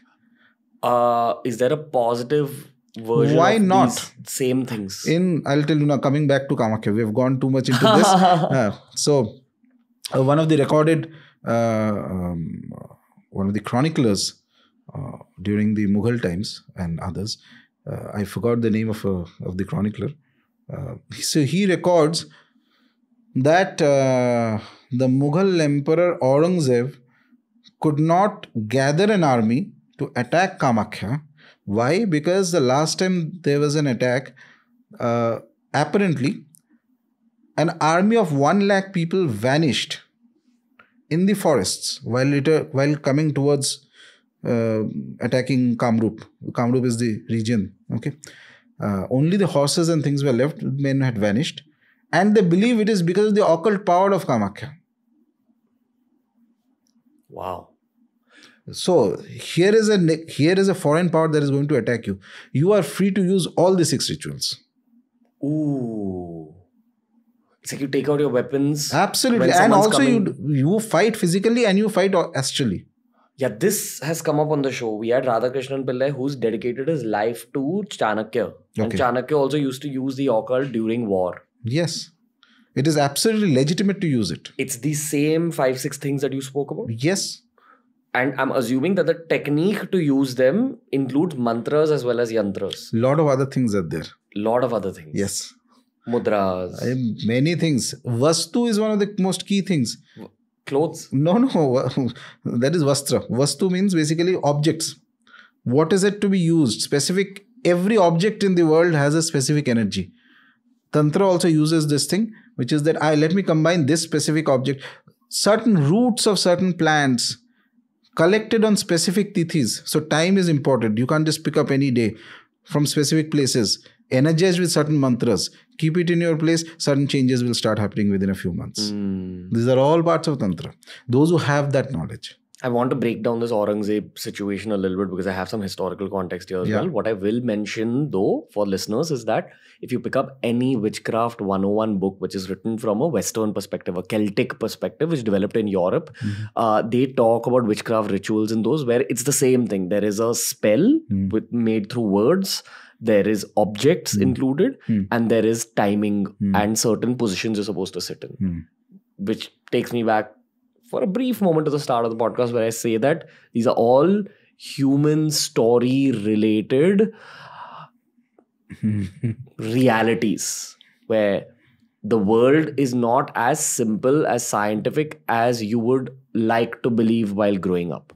Is there a positive version Why of not? These same things? I'll tell you now, coming back to Kamakhya, we have gone too much into this. So one of the recorded, one of the chroniclers during the Mughal times and others, I forgot the name of the chronicler. So he records that the Mughal emperor Aurangzeb could not gather an army to attack Kamakhya. Why? Because the last time there was an attack, apparently an army of 1 lakh people vanished in the forests while coming towards attacking Kamrup. Kamrup is the region. Okay, only the horses and things were left. Men had vanished, and they believe it is because of the occult power of Kamakhya. Wow. So here is a foreign power that is going to attack you. You are free to use all the 6 rituals. Ooh. It's like you take out your weapons. Absolutely. And also you fight physically and you fight astrally. Yeah, this has come up on the show. We had Radhakrishnan Pillai, who's dedicated his life to Chanakya. Okay. And Chanakya also used to use the occult during war. Yes. It is absolutely legitimate to use it. It's the same 5-6 things that you spoke about? Yes. And I'm assuming that the technique to use them includes mantras as well as yantras. Lot of other things are there. Lot of other things. Yes. Mudras. Many things. Vastu is one of the most key things. Clothes? No. That is Vastra. Vastu means basically objects. What is it to be used? Specific. Every object in the world has a specific energy. Tantra also uses this thing, which is that let me combine this specific object. Certain roots of certain plants collected on specific tithis. So time is important. You can't just pick up any day from specific places. Energize with certain mantras. Keep it in your place. Certain changes will start happening within a few months. These are all parts of Tantra. Those who have that knowledge. I want to break down this Aurangzeb situation a little bit because I have some historical context here as well. What I will mention though for listeners is that if you pick up any Witchcraft 101 book which is written from a Western perspective, a Celtic perspective which developed in Europe, they talk about witchcraft rituals in those where it's the same thing. There is a spell made through words, there is objects included, and there is timing and certain positions you're supposed to sit in. Which takes me back for a brief moment to the start of the podcast where I say that these are all human story related realities where the world is not as simple as scientific as you would like to believe while growing up.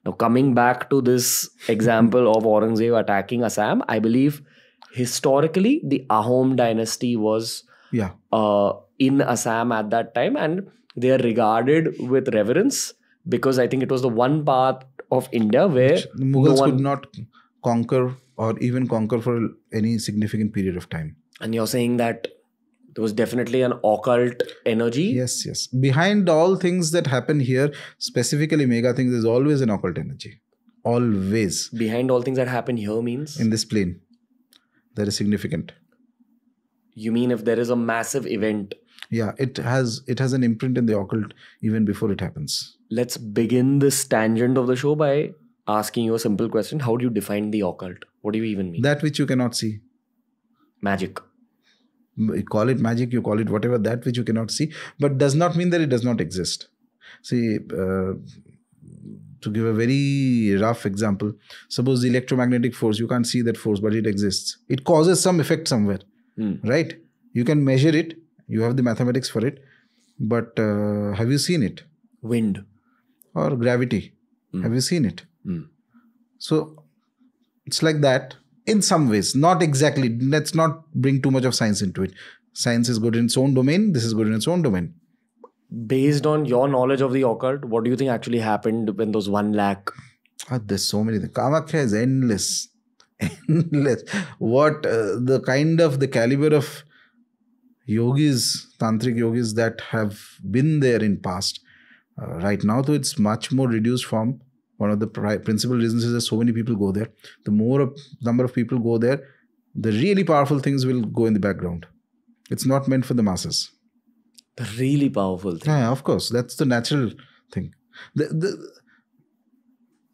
Now coming back to this example of Aurangzeb attacking Assam, I believe historically the Ahom dynasty was in Assam at that time, and they are regarded with reverence because I think it was the one part of India where the Mughals could not conquer or even conquer for any significant period of time. And you're saying that there was definitely an occult energy? Yes. Behind all things that happen here, specifically mega things, there's always an occult energy. Always. Behind all things that happen here means? In this plane. That is significant. You mean if there is a massive event? Yeah, it has an imprint in the occult even before it happens. Let's begin this tangent of the show by asking you a simple question. How do you define the occult? What do you even mean? That which you cannot see. Magic. You call it magic, you call it whatever, that which you cannot see, but does not mean that it does not exist. See, to give a very rough example, suppose the electromagnetic force, you can't see that force, but it exists. It causes some effect somewhere, right? You can measure it, you have the mathematics for it, but have you seen it? Wind. Or gravity, have you seen it? So it's like that in some ways, not exactly. Let's not bring too much of science into it. Science is good in its own domain, this is good in its own domain. Based on your knowledge of the occult, what do you think actually happened when those 1 lakh? There's so many things. Kamakhya is endless. Endless. What the caliber of yogis, tantric yogis that have been there in past. Right now, though, it's much more reduced form. One of the principal reasons is that so many people go there. The more number of people go there, the really powerful things will go in the background. It's not meant for the masses. The really powerful thing. Yeah, of course. That's the natural thing. The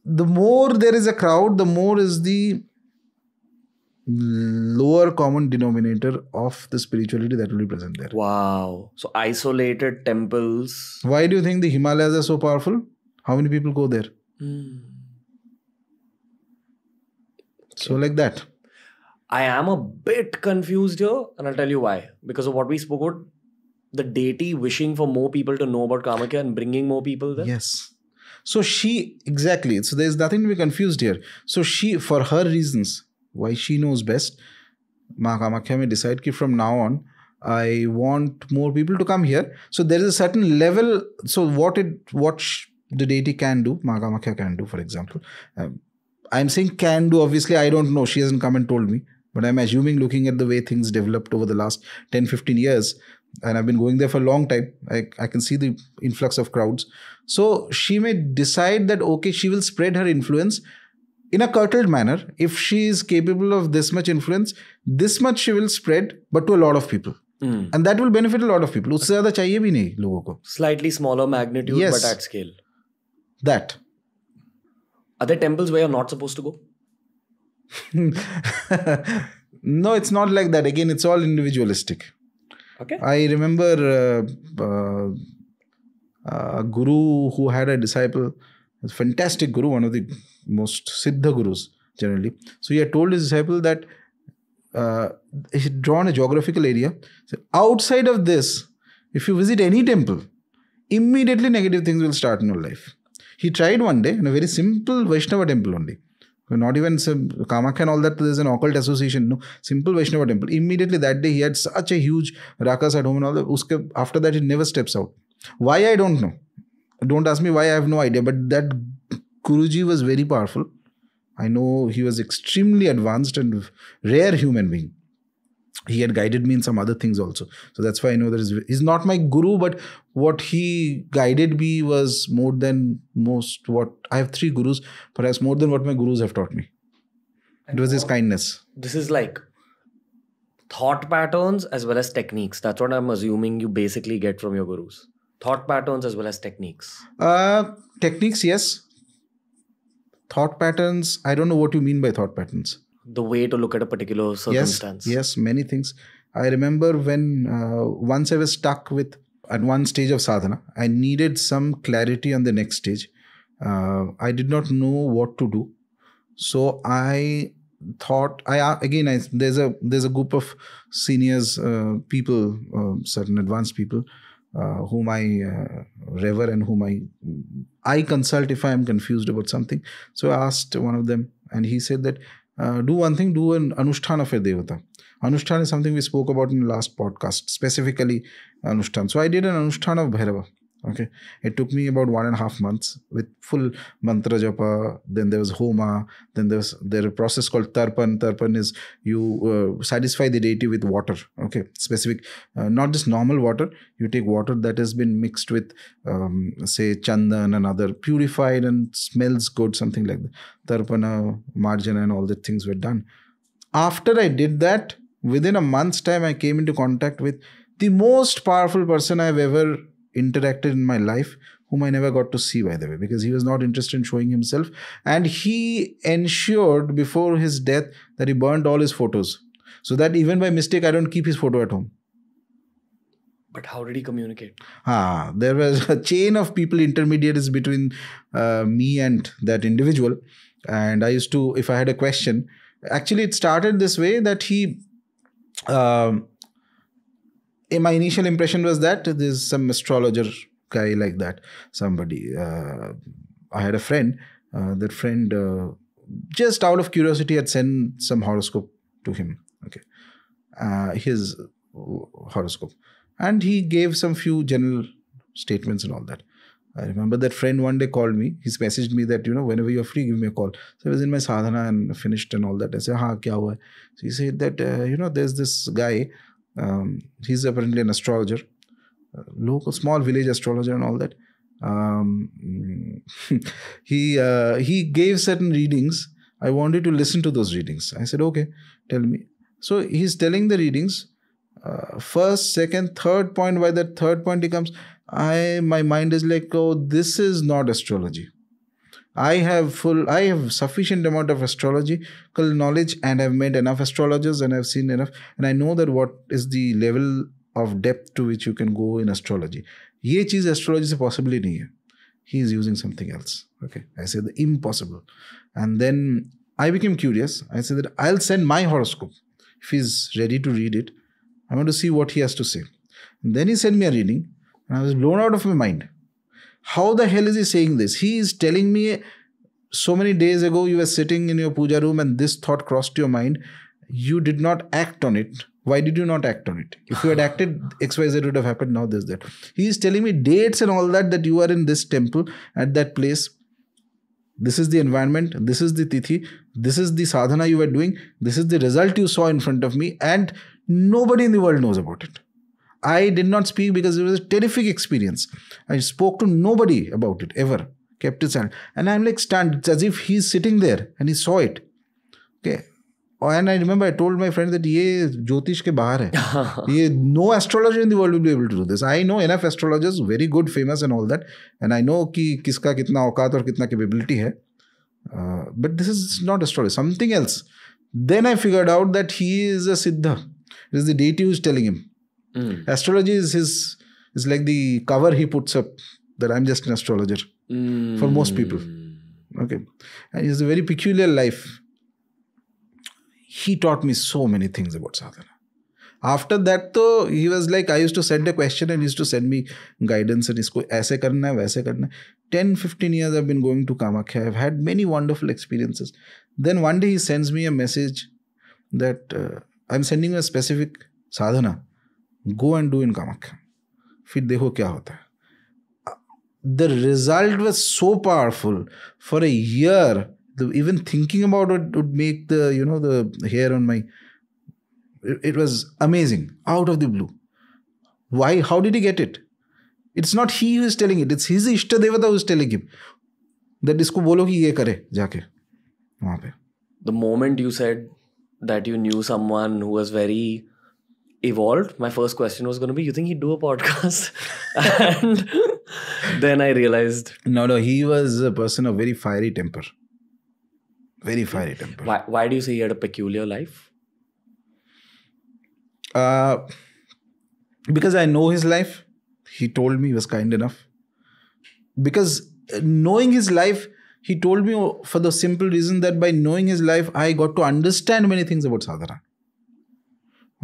more there is a crowd, the more is the lower common denominator of the spirituality that will be present there. Wow. So isolated temples. Why do you think the Himalayas are so powerful? How many people go there? So like that. I am a bit confused here, and I'll tell you why. Because of what we spoke about, the deity wishing for more people to know about Kamakhya and bringing more people there. Yes. So exactly. So there's nothing to be confused here. So for her reasons, why she knows best, Ma Kamakhya may decide that from now on, I want more people to come here. So there is a certain level. So what the deity can do, Ma Kamakhya can do, for example. I'm saying can do, obviously I don't know. She hasn't come and told me. But I'm assuming, looking at the way things developed over the last 10-15 years, and I've been going there for a long time, I can see the influx of crowds. So she may decide that, okay, she will spread her influence in a curtailed manner. If she is capable of this much influence, this much she will spread, but to a lot of people. And that will benefit a lot of people. उससे ज़्यादा चाहिए भी नहीं लोगों को. Slightly smaller magnitude, yes, but at scale. That. Are there temples where you're not supposed to go? No, it's not like that. Again, it's all individualistic. Okay. I remember a guru who had a disciple, a fantastic guru, one of the most siddha gurus generally. So he had told his disciple that he had drawn a geographical area. So outside of this, if you visit any temple, immediately negative things will start in your life. He tried one day in a very simple Vaishnava temple only. Not even some Kamakhya and all that, there's an occult association. No, simple Vaishnava temple. Immediately that day, he had such a huge rakas at home and all that. After that, he never steps out. Why? I don't know. Don't ask me why, I have no idea. But that Guruji was very powerful. I know he was extremely advanced and rare human being. He had guided me in some other things also. So that's why I know that he's not my guru, but what he guided me was more than most what... I have 3 gurus, perhaps more than what my gurus have taught me. It was his kindness. This is like thought patterns as well as techniques. That's what I'm assuming you basically get from your gurus. Thought patterns as well as techniques. Techniques, yes. Thought patterns, I don't know what you mean by thought patterns. The way to look at a particular circumstance. Yes, many things. I remember when once I was stuck at one stage of sadhana, I needed some clarity on the next stage. I did not know what to do. So I thought, there's a group of seniors, people, certain advanced people, whom I revere and whom I consult if I am confused about something. So I asked one of them, and he said that, do one thing, do an Anushtana for Devata. Anushtana is something we spoke about in the last podcast, specifically Anushtana. So I did an Anushtana of Bhairava. Okay. It took me about 1.5 months with full mantra japa. Then there was homa. Then there's a process called tarpan. Tarpan is you satisfy the deity with water. Okay. Specific, not just normal water. You take water that has been mixed with, say, chandan and other, purified and smells good, something like that. Tarpana, marjana and all the things were done. After I did that, within a month's time, I came into contact with the most powerful person I've ever interacted in my life, whom I never got to see, by the way, because he was not interested in showing himself. And he ensured before his death that he burnt all his photos, so that even by mistake, I don't keep his photo at home. But how did he communicate? There was a chain of people, intermediaries between me and that individual. And I used to, if I had a question, actually it started this way, that he, my initial impression was that there's some astrologer guy like that, somebody. I had a friend, that friend just out of curiosity had sent some horoscope to him. Okay. His horoscope. And he gave some few general statements and all that. I remember that friend one day called me. He's messaged me that, whenever you're free, give me a call. So I was in my sadhana and finished and all that. I said, kya hua hai? So he said that, there's this guy. He's apparently an astrologer. Local, small village astrologer and all that. He gave certain readings. I wanted to listen to those readings. I said, okay, tell me. So he's telling the readings. First, second, third point. By that third point he comes, my mind is like, oh, this is not astrology. I have sufficient amount of astrological knowledge, and I've met enough astrologers, and I've seen enough, and I know that what is the level of depth to which you can go in astrology. Ye cheez astrology se possibly nahi hai. He is using something else. Okay. I said impossible. And then I became curious. I said that I'll send my horoscope. If he's ready to read it, I want to see what he has to say. And then he sent me a reading, and I was blown out of my mind. How the hell is he saying this? He is telling me so many days ago you were sitting in your puja room and this thought crossed your mind. You did not act on it. Why did you not act on it? If you had acted, XYZ would have happened. Now there's that. He is telling me dates and all that you are in this temple at that place. This is the environment. This is the tithi. This is the sadhana you were doing. This is the result you saw in front of me. And nobody in the world knows about it. I did not speak because it was a terrific experience. I spoke to nobody about it ever. Kept it silent. And I'm like stunned. It's as if he's sitting there and he saw it. Okay. And I remember I told my friend that ye Jyotish ke bahar hai. No astrologer in the world will be able to do this. I know enough astrologers, very good, famous and all that. And I know ki kiska kitna auqat aur kitna capability hai. But this is not astrology, something else. Then I figured out that he is a siddha. It is the deity who is telling him. Astrology is like the cover he puts up that I'm just an astrologer for most people. Okay. And he has a very peculiar life. He taught me so many things about sadhana. After that, though, he was like, I used to send a question and he used to send me guidance and isko aise karna hai, waise karna hai. 10-15 years I've been going to Kamakhya. I've had many wonderful experiences. Then one day he sends me a message that I'm sending a specific sadhana. Go and do in Kamakhya. Fir dekho kya hota hai. The result was so powerful. For a year, even thinking about it would make the hair on my... It was amazing. Out of the blue. Why? How did he get it? It's not he who is telling it. It's his Ishta Devata who is telling him. That isko bolo ki ye kare, jaake. Wahan pe. The moment you said that you knew someone who was very evolved, my first question was going to be, you think he'd do a podcast? And then I realized... No, he was a person of very fiery temper. Very fiery temper. Why do you say he had a peculiar life? Because I know his life. He told me, he was kind enough. Because knowing his life, he told me for the simple reason that by knowing his life, I got to understand many things about sadhana.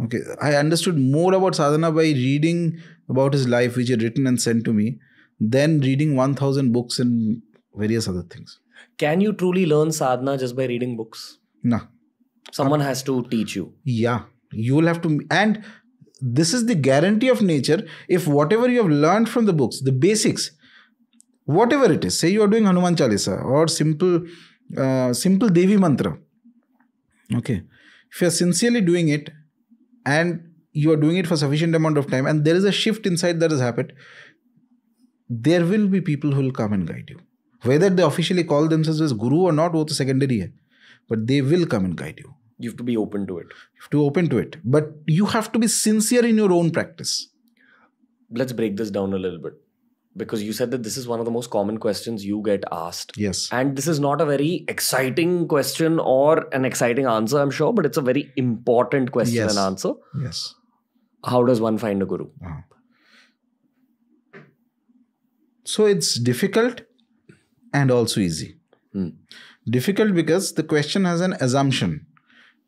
Okay, I understood more about sadhana by reading about his life, which he had written and sent to me, than reading 1,000 books and various other things. Can you truly learn sadhana just by reading books? No. Someone has to teach you. Yeah, you will have to. And this is the guarantee of nature. If whatever you have learned from the books, the basics, whatever it is, say you are doing Hanuman Chalisa or simple Devi mantra. Okay. If you are sincerely doing it and you are doing it for sufficient amount of time and there is a shift inside that has happened, there will be people who will come and guide you. Whether they officially call themselves as guru or not, वो तो secondary है. But they will come and guide you. You have to be open to it. You have to open to it. But you have to be sincere in your own practice. Let's break this down a little bit. Because you said that this is one of the most common questions you get asked. Yes. And this is not a very exciting question or an exciting answer, I'm sure, but it's a very important question and answer. Yes. How does one find a guru? So it's difficult and also easy. Difficult because the question has an assumption.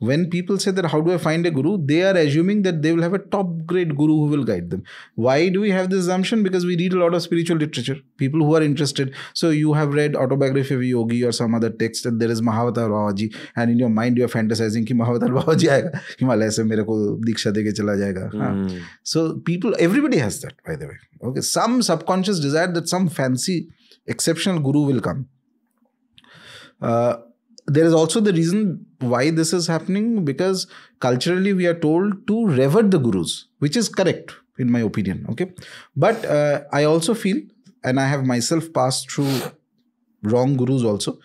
When people say that how do I find a guru, they are assuming that they will have a top grade guru who will guide them. Why do we have this assumption? Because we read a lot of spiritual literature. People who are interested. So you have read autobiography of a yogi or some other text and there is Mahavatar Babaji, and in your mind you are fantasizing कि Mahavatar Babaji आएगा हिमालय से मेरे को दीक्षा देके चला जाएगा. So people, everybody has that, by the way. Okay, some subconscious desire that some fancy exceptional guru will come. There is also the reason why this is happening, because culturally we are told to revere the gurus, which is correct in my opinion. Okay, but I also feel, and I have myself passed through wrong gurus also.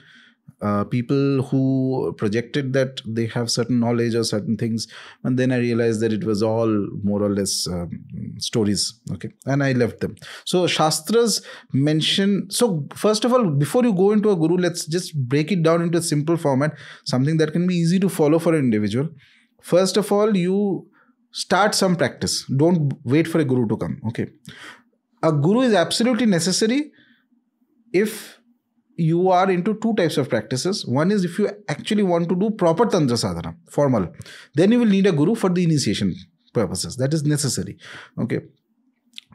People who projected that they have certain knowledge or certain things, and then I realized that it was all more or less stories. Okay, and I left them. So Shastras mention. So first of all, before you go into a guru, let's just break it down into a simple format, something that can be easy to follow for an individual. First of all, you start some practice. Don't wait for a guru to come. Okay, a guru is absolutely necessary if you are into two types of practices. One is if you actually want to do proper Tantra sadhana, formal, then you will need a guru for the initiation purposes. That is necessary. Okay.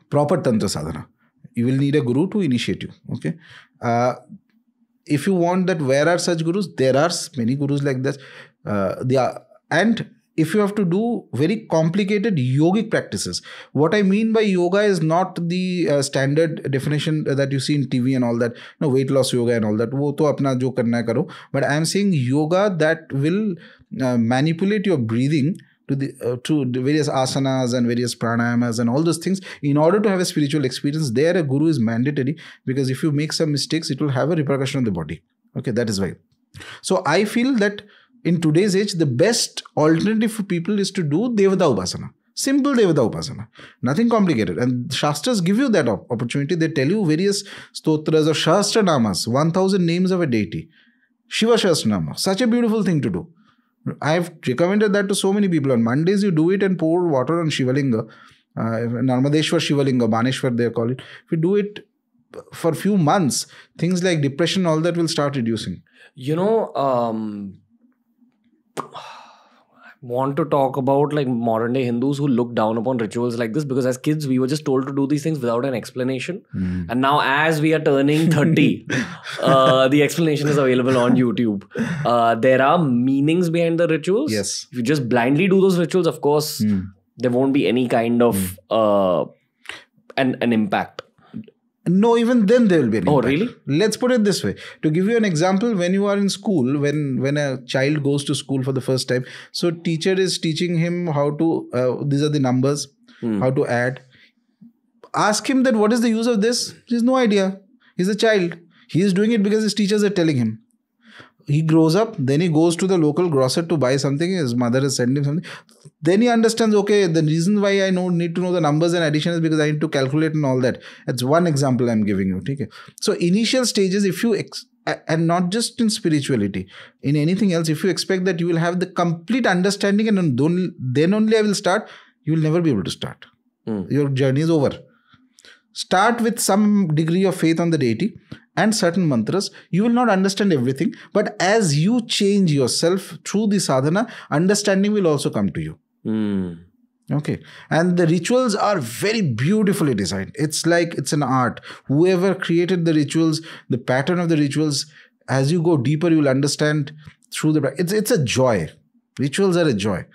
Proper Tantra sadhana. You will need a guru to initiate you. Okay. If you want that, where are such gurus? There are many gurus like this. And if you have to do very complicated yogic practices, what I mean by yoga is not the standard definition that you see in TV and all that, weight loss yoga and all that. वो तो अपना जो करना है करो. But I am saying yoga that will manipulate your breathing to the various asanas and various pranayamas and all those things in order to have a spiritual experience. There a guru is mandatory, because if you make some mistakes, it will have a repercussion on the body. Okay, that is why. So I feel that in today's age, the best alternative for people is to do Devata Upasana. Simple Devata Upasana. Nothing complicated. And Shastras give you that opportunity. They tell you various stotras or Shastra Namas, 1000 names of a deity. Shiva Shastra Nama. Such a beautiful thing to do. I have recommended that to so many people. On Mondays, you do it and pour water on Shivalinga. Narmadeshwar Shivalinga, Baneshwar they call it. If you do it for a few months, things like depression, all that will start reducing. Want to talk about like modern day Hindus who look down upon rituals like this, because as kids we were just told to do these things without an explanation, and now as we are turning 30 the explanation is available on YouTube. There are meanings behind the rituals. Yes. If you just blindly do those rituals, of course there won't be any kind of an impact. No, even then there will be an impact. Oh, really? Let's put it this way. To give you an example, when you are in school, when a child goes to school for the first time, so teacher is teaching him how to, these are the numbers, how to add. Ask him that what is the use of this? He has no idea. He's a child. He is doing it because his teachers are telling him. He grows up, then he goes to the local grocer to buy something. His mother has sent him something. Then he understands, okay, the reason why I need to know the numbers and addition is because I need to calculate and all that. That's one example I'm giving you. Okay? So initial stages, if you, and not just in spirituality, in anything else, if you expect that you will have the complete understanding and then only I will start, you will never be able to start. Your journey is over. Start with some degree of faith on the deity and certain mantras. You will not understand everything, but as you change yourself through the sadhana, understanding will also come to you. Okay. And the rituals are very beautifully designed. It's like it's an art. Whoever created the rituals, the pattern of the rituals, as you go deeper, you will understand through the... It's a joy. Rituals are a joy.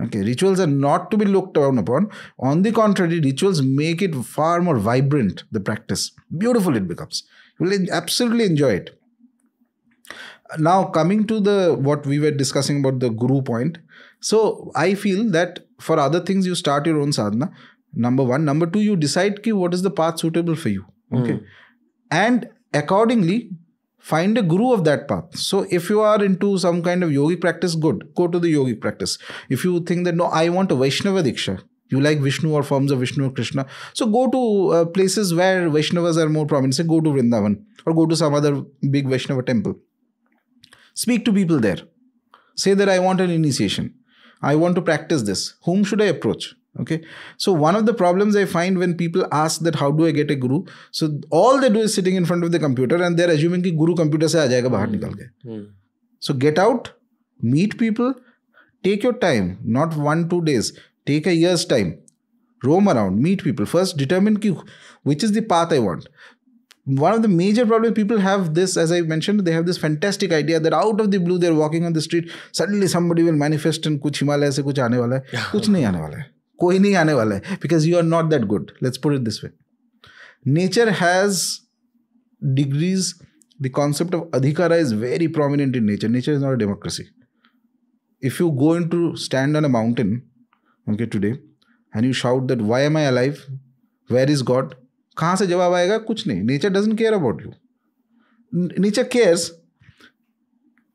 Okay, rituals are not to be looked down upon. On the contrary, rituals make it far more vibrant, the practice. Beautiful it becomes. You will absolutely enjoy it. Now, coming to what we were discussing about the guru point. So, I feel that for other things, you start your own sadhana. Number one. Number two, you decide what is the path suitable for you. Okay. And accordingly, Find a guru of that path. So if you are into some kind of yogic practice, good. Go to the yogic practice. If you think that, no, I want a Vaishnava Diksha. You like Vishnu or forms of Vishnu or Krishna. So go to places where Vaishnavas are more prominent. Say go to Vrindavan or go to some other big Vaishnava temple. Speak to people there. Say that I want an initiation. I want to practice this. Whom should I approach? Okay. So one of the problems I find when people ask that how do I get a guru? So all they do is sitting in front of the computer and they're assuming कि guru computer से आ जाएगा बाहर निकल के. So get out, meet people, take your time, not 1-2 days. Take a year's time. Roam around, meet people. First determine which is the path I want. One of the major problems people have this, as I mentioned, they have this fantastic idea that out of the blue they're walking on the street, suddenly somebody will manifest and कुछ हिमालय से कुछ आने वाला है. कुछ नहीं आने वाला है. कोई नहीं आने वाला है, because you are not that good. Let's put it this way. Nature has degrees. The concept of adhikara is very prominent in nature. Nature is not a democracy. If you go into stand on a mountain, okay, today, and you shout that why am I alive? Where is God? कहाँ से जवाब आएगा? कुछ नहीं. Nature doesn't care about you. Nature cares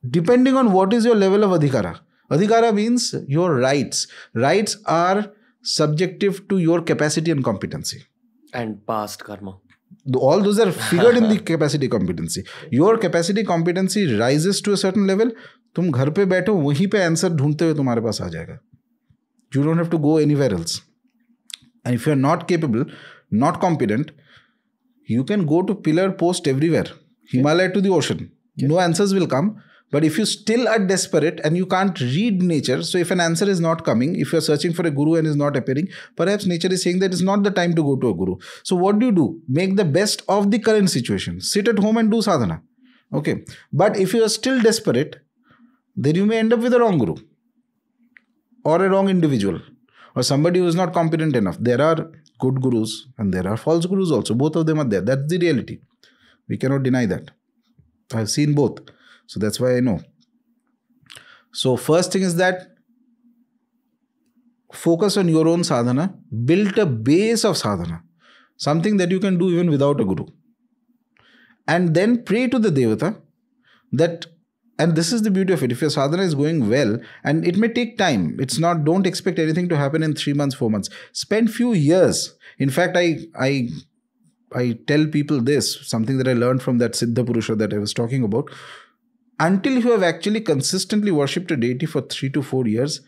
depending on what is your level of adhikara. Adhikara means your rights. Rights are subjective to your capacity and competency. And past karma. All those are figured in the capacity competency. Your capacity competency rises to a certain level. तुम घर पे बैठो वहीं पे answer ढूंढते हुए तुम्हारे पास आ जाएगा. You don't have to go anywhere else. And if you are not capable, not competent, you can go to pillar post everywhere. Himalaya to the ocean. No answers will come. But if you still are desperate and you can't read nature, so if an answer is not coming, if you're searching for a guru and is not appearing, perhaps nature is saying that it's not the time to go to a guru. So what do? Make the best of the current situation. Sit at home and do sadhana. Okay. But if you are still desperate, then you may end up with a wrong guru or a wrong individual or somebody who is not competent enough. There are good gurus and there are false gurus also. Both of them are there. That's the reality. We cannot deny that. I've seen both. So that's why I know. So first thing is that focus on your own sadhana. Build a base of sadhana. Something that you can do even without a guru. And then pray to the Devata that, and this is the beauty of it. If your sadhana is going well, and it may take time. It's not, don't expect anything to happen in 3 months, 4 months. Spend few years. In fact, I tell people this, something that I learned from that Siddha Purusha that I was talking about. Until you have actually consistently worshipped a deity for 3 to 4 years,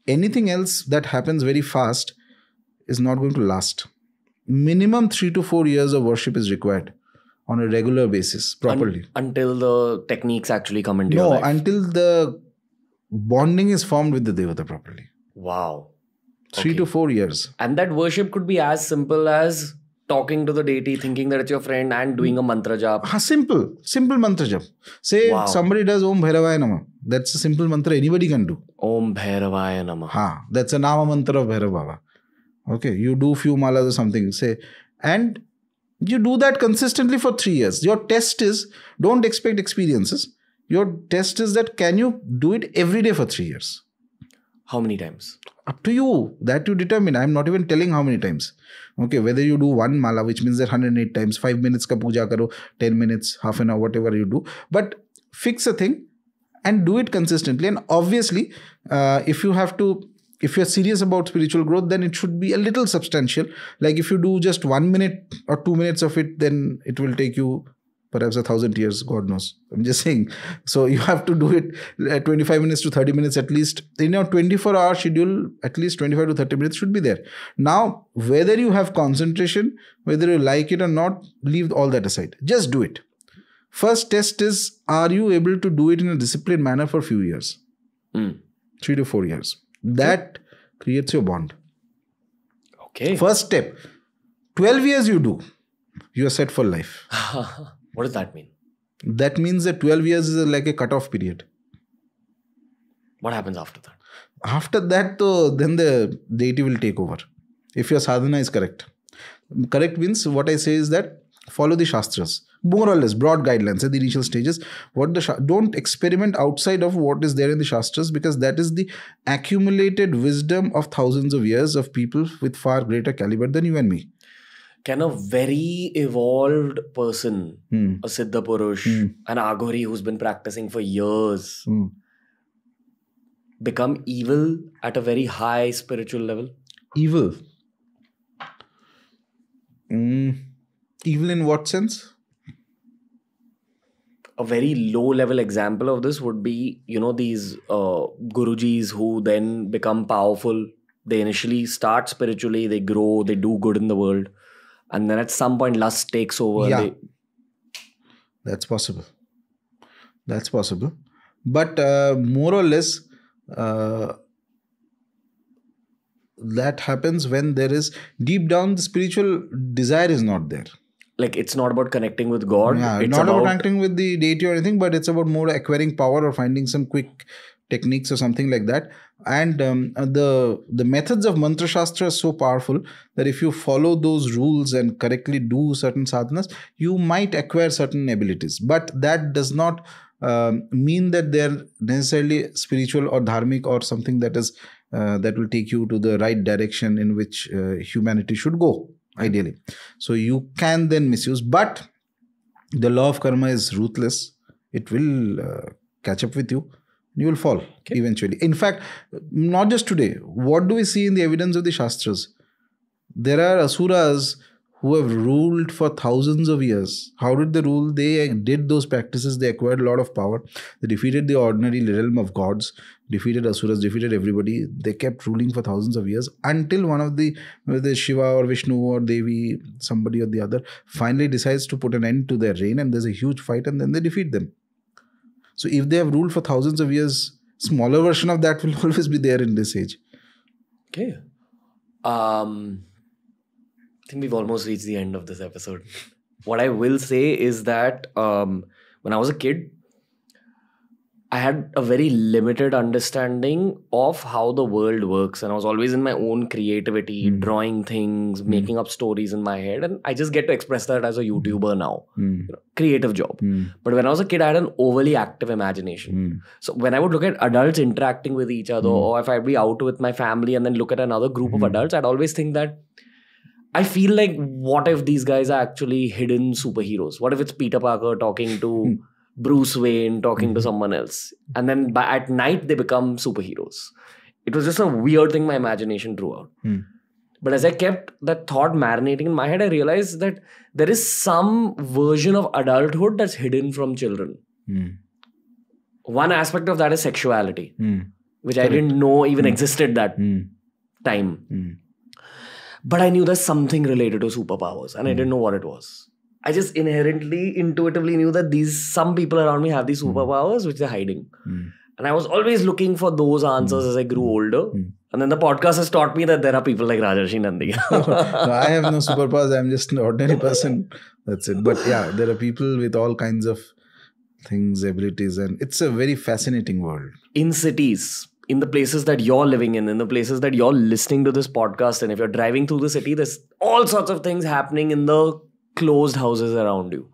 anything else that happens very fast is not going to last. Minimum 3 to 4 years of worship is required on a regular basis, properly. Until the techniques actually come into your life? No, until the bonding is formed with the Devata properly. Wow. 3 to 4 years. And that worship could be as simple as talking to the deity, thinking that it's your friend and doing a mantra jap. Simple mantra jap. Say somebody does Om Bhairavaya Namah. That's a simple mantra anybody can do. Om Bhairavaya Namah. That's a Nama mantra of Bhairav Baba. Okay, you do few malas or something. Say, and you do that consistently for 3 years. Your test is, don't expect experiences. Your test is that can you do it every day for 3 years? How many times? Up to you. That you determine. I'm not even telling how many times. Okay, whether you do one mala, which means that 108 times, 5 minutes ka puja karo, 10 minutes, half an hour, whatever you do. But fix a thing and do it consistently. And obviously, if you're serious about spiritual growth, then it should be a little substantial. Like if you do just 1 minute or 2 minutes of it, then it will take you perhaps 1,000 years, God knows. I'm just saying. So you have to do it 25 minutes to 30 minutes at least. In your 24-hour schedule, at least 25 to 30 minutes should be there. Now, whether you have concentration, whether you like it or not, leave all that aside. Just do it. First test is, are you able to do it in a disciplined manner for a few years? 3 to 4 years. That creates your bond. Okay. First step. 12 years you do. You are set for life. What does that mean? That means that 12 years is like a cutoff period. What happens after that? After that, then the deity will take over. If your sadhana is correct. Correct means what I say is that follow the Shastras. More or less, broad guidelines at the initial stages. Don't experiment outside of what is there in the Shastras, because that is the accumulated wisdom of thousands of years of people with far greater caliber than you and me. Can a very evolved person, a Siddha Purush, an Aghori who's been practicing for years, become evil at a very high spiritual level? Evil? Evil in what sense? A very low level example of this would be, these Gurujis who then become powerful. They initially start spiritually, they grow, they do good in the world. And then at some point, lust takes over. Yeah. That's possible. That's possible. But more or less, that happens when there is deep down the spiritual desire is not there. Like, it's not about connecting with God. Yeah, it's not about connecting with the deity or anything, but it's about more acquiring power or finding some quick techniques or something like that. And the methods of mantra shastra are so powerful that if you follow those rules and correctly do certain sadhanas, you might acquire certain abilities. But that does not mean that they're necessarily spiritual or dharmic or something that is that will take you to the right direction in which humanity should go, ideally. So you can then misuse, but the law of karma is ruthless. It will catch up with you. You will fall eventually. In fact, not just today. What do we see in the evidence of the Shastras? There are asuras who have ruled for thousands of years. How did they rule? They did those practices. They acquired a lot of power. They defeated the ordinary realm of gods, defeated asuras, defeated everybody. They kept ruling for thousands of years until one of the, whether Shiva or Vishnu or Devi, somebody or the other, finally decides to put an end to their reign, and there's a huge fight, and then they defeat them. So if they have ruled for thousands of years, smaller version of that will always be there in this age. Okay. I think we've almost reached the end of this episode. What I will say is that when I was a kid, I had a very limited understanding of how the world works. And I was always in my own creativity, drawing things, making up stories in my head. And I just get to express that as a YouTuber now. Creative job. But when I was a kid, I had an overly active imagination. So when I would look at adults interacting with each other, or if I'd be out with my family and then look at another group of adults, I'd always think that I feel like, what if these guys are actually hidden superheroes? What if it's Peter Parker talking to Bruce Wayne, talking to someone else? And then at night, they become superheroes. It was just a weird thing my imagination drew out. But as I kept that thought marinating in my head, I realized that there is some version of adulthood that's hidden from children. One aspect of that is sexuality, which I didn't know even existed that time. But I knew there's something related to superpowers, and I didn't know what it was. I just inherently, intuitively knew that some people around me have these superpowers which they're hiding. And I was always looking for those answers as I grew older. And then the podcast has taught me that there are people like Rajarshi Nandy. No, I have no superpowers. I'm just an ordinary person. That's it. But yeah, there are people with all kinds of things, abilities, and it's a very fascinating world. In cities, in the places that you're living in the places that you're listening to this podcast, and if you're driving through the city, there's all sorts of things happening in the closed houses around you.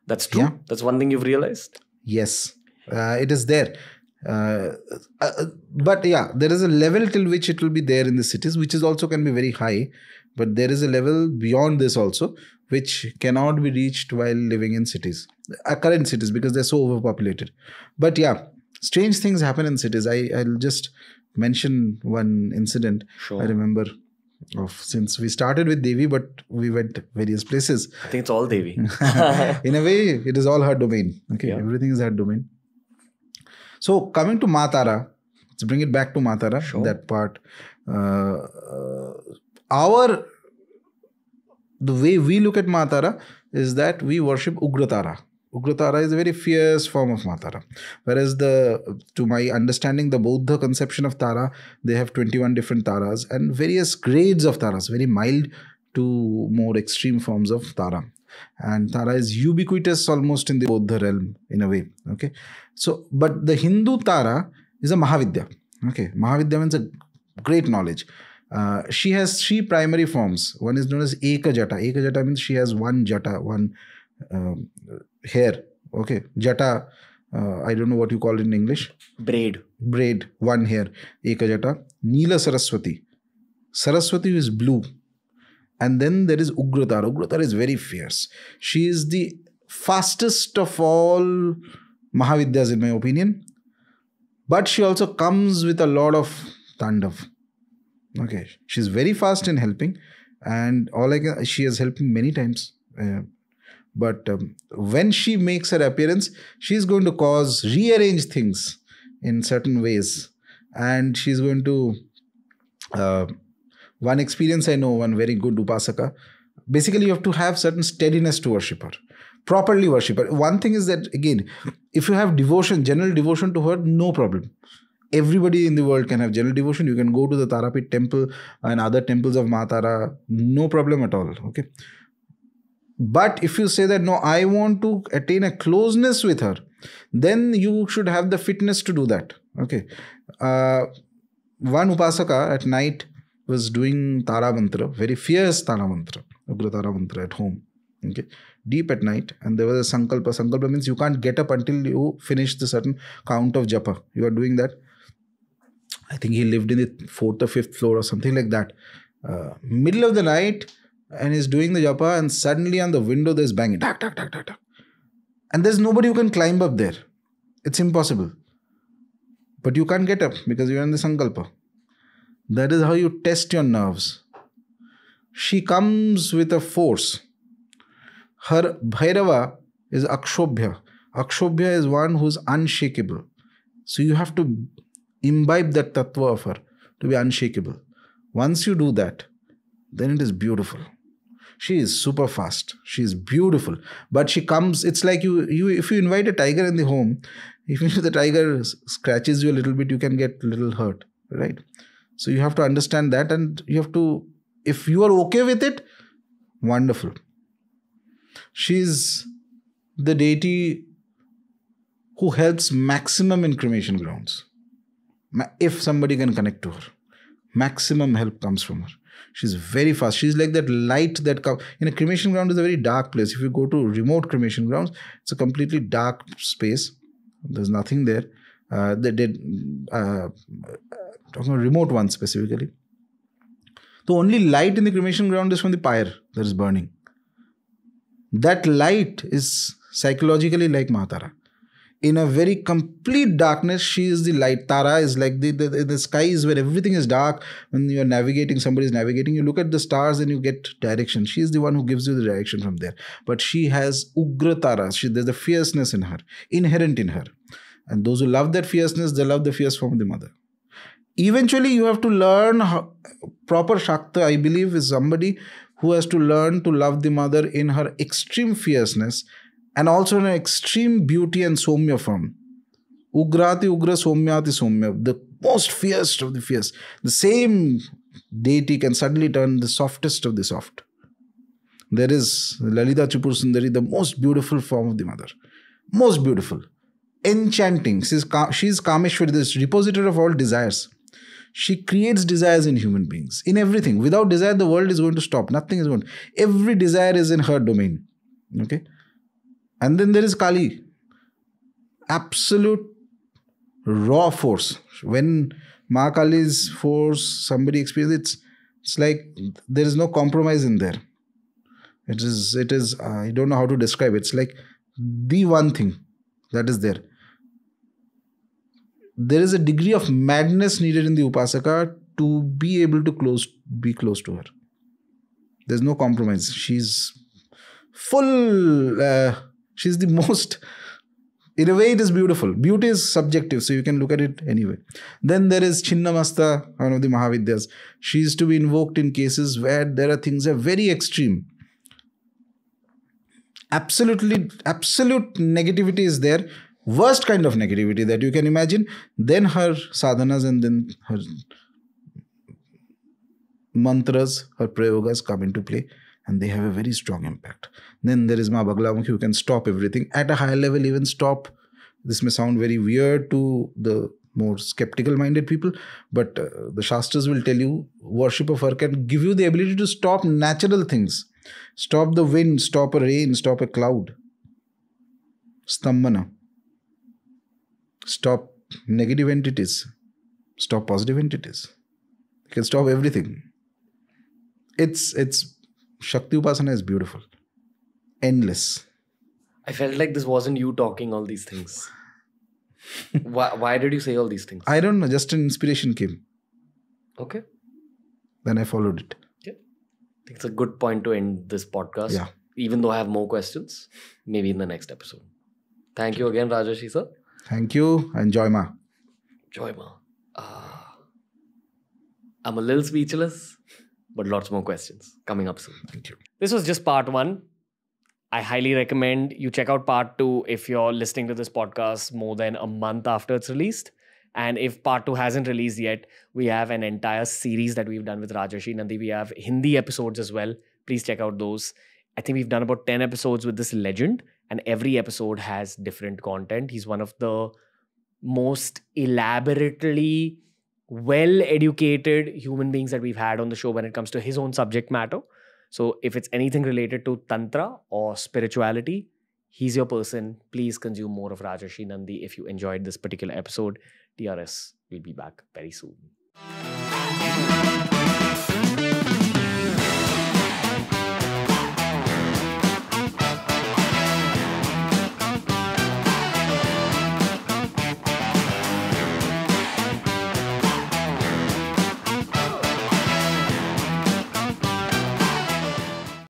That's true. Yeah. That's one thing you've realized. Yes, it is there. But yeah, there is a level till which it will be there in the cities, which is also can be very high. But there is a level beyond this also, which cannot be reached while living in cities, current cities, because they're so overpopulated. But yeah, strange things happen in cities. I'll just mention one incident. Sure. I remember since we started with Devi, but we went various places. I think it's all Devi. In a way, it is all her domain. Okay, yeah. Everything is her domain. So coming to Ma Tara, let's bring it back to Ma Tara, sure. That part. The way we look at Ma Tara is that we worship Ugra Tara. Ugra Tara is a very fierce form of Ma Tara. Whereas to my understanding, the Buddha conception of Tara, they have 21 different Taras and various grades of Taras, very mild to more extreme forms of Tara. And Tara is ubiquitous almost in the Buddha realm in a way. Okay. So, but the Hindu Tara is a Mahavidya. Okay. Mahavidya means a great knowledge. She has 3 primary forms. One is known as Eka Jata. Eka Jata means she has one Jata, one hair. Okay. Jata, I don't know what you call it in English. Braid, one hair. Eka Jata. Neela Saraswati. Saraswati is blue. And then there is Ugratara. Ugratara is very fierce. She is the fastest of all Mahavidyas, in my opinion. But she also comes with a lot of Tandav. Okay. She's very fast in helping. And she has helped me many times. But when she makes her appearance, she's going to rearrange things in certain ways. And she's going to... one experience I know, one very good Upasaka. Basically, you have to have certain steadiness to worship her. Properly worship her. One thing is that, again, if you have devotion, general devotion to her, no problem. Everybody in the world can have general devotion. You can go to the Tarapit temple and other temples of Ma Tara. No problem at all. Okay. But if you say that, no, I want to attain a closeness with her, then you should have the fitness to do that. Okay. One Upasaka at night was doing Tara Mantra, very fierce Tara Mantra, Ugra Tara Mantra at home. Okay. Deep at night. And there was a Sankalpa. Sankalpa means you can't get up until you finish the certain count of japa. You are doing that. I think he lived in the 4th or 5th floor or something like that. Middle of the night, and he's doing the japa, and suddenly on the window there's banging. Tak, tak, tak, tak, tak. And there's nobody who can climb up there. It's impossible. But you can't get up because you're in the Sankalpa. That is how you test your nerves. She comes with a force. Her Bhairava is Akshobhya. Akshobhya is one who's unshakable. So you have to imbibe that tattva of her to be unshakable. Once you do that, then it is beautiful. She is super fast. She is beautiful. But she comes, it's like you if you invite a tiger in the home, even if the tiger scratches you a little bit, you can get a little hurt, right? So you have to understand that, and you have to, if you are okay with it, wonderful. She's the deity who helps maximum in cremation grounds. If somebody can connect to her, maximum help comes from her. She's very fast. She's like that light that comes. In a cremation ground is a very dark place. If you go to remote cremation grounds, it's a completely dark space. There's nothing there. Talking about remote ones specifically. The only light in the cremation ground is from the pyre that is burning. That light is psychologically like Ma Tara. In a very complete darkness, she is the light. Tara is like the sky is where everything is dark. When you are navigating, somebody is navigating, you look at the stars and you get direction. She is the one who gives you the direction from there. But she has Ugra Tara. There's a fierceness in her, inherent in her. And those who love that fierceness, they love the fierce form of the mother. Eventually, you have to learn proper Shakta, I believe, is somebody who has to learn to love the mother in her extreme fierceness and also in an extreme beauty and Somya form. Ugrati Ugra Somyati Somya, the most fierce of the fierce. The same deity can suddenly turn the softest of the soft. There is Lalita Tripur Sundari, the most beautiful form of the mother. Most beautiful. Enchanting. She's Kameshwari, this repository of all desires. She creates desires in human beings, in everything. Without desire, the world is going to stop. Nothing is going to. Every desire is in her domain. Okay? And then there is Kali. Absolute raw force. When Ma Kali's force, somebody experiences it's like there is no compromise in there. It is, I don't know how to describe it. It's like the one thing that is there. There is a degree of madness needed in the Upasaka to be able to be close to her. There's no compromise. She's full, she's the most, in a way it is beautiful. Beauty is subjective, so you can look at it anyway. Then there is Chinnamasta, one of the Mahavidyas. She is to be invoked in cases where there are things that are very extreme. Absolute negativity is there. Worst kind of negativity that you can imagine. Then her sadhanas and then her mantras, her prayogas come into play and they have a very strong impact. Then there is Ma Baglamukhi who can stop everything. At a higher level, even stop. This may sound very weird to the more skeptical minded people, but the Shastras will tell you worship of her can give you the ability to stop natural things. Stop the wind, stop a rain, stop a cloud. Stambhana. Stop negative entities. Stop positive entities. You can stop everything. It's Shakti Upasana is beautiful. Endless. I felt like this wasn't you talking all these things. Why did you say all these things? I don't know, just an inspiration came. Okay. Then I followed it. Yeah. I think it's a good point to end this podcast. Yeah. Even though I have more questions, maybe in the next episode. Thank you again, Rajarshi sir. Thank you. Enjoy, ma. Joy ma. I'm a little speechless, but lots more questions coming up soon. Thank you. This was just part 1. I highly recommend you check out part 2 if you're listening to this podcast more than a month after it's released. And if part 2 hasn't released yet, we have an entire series that we've done with Rajarshi Nandy. We have Hindi episodes as well. Please check out those. I think we've done about 10 episodes with this legend, and every episode has different content. He's one of the most elaborately well-educated human beings that we've had on the show when it comes to his own subject matter. So if it's anything related to Tantra or spirituality, he's your person. Please consume more of Rajarshi Nandy if you enjoyed this particular episode. TRS will be back very soon.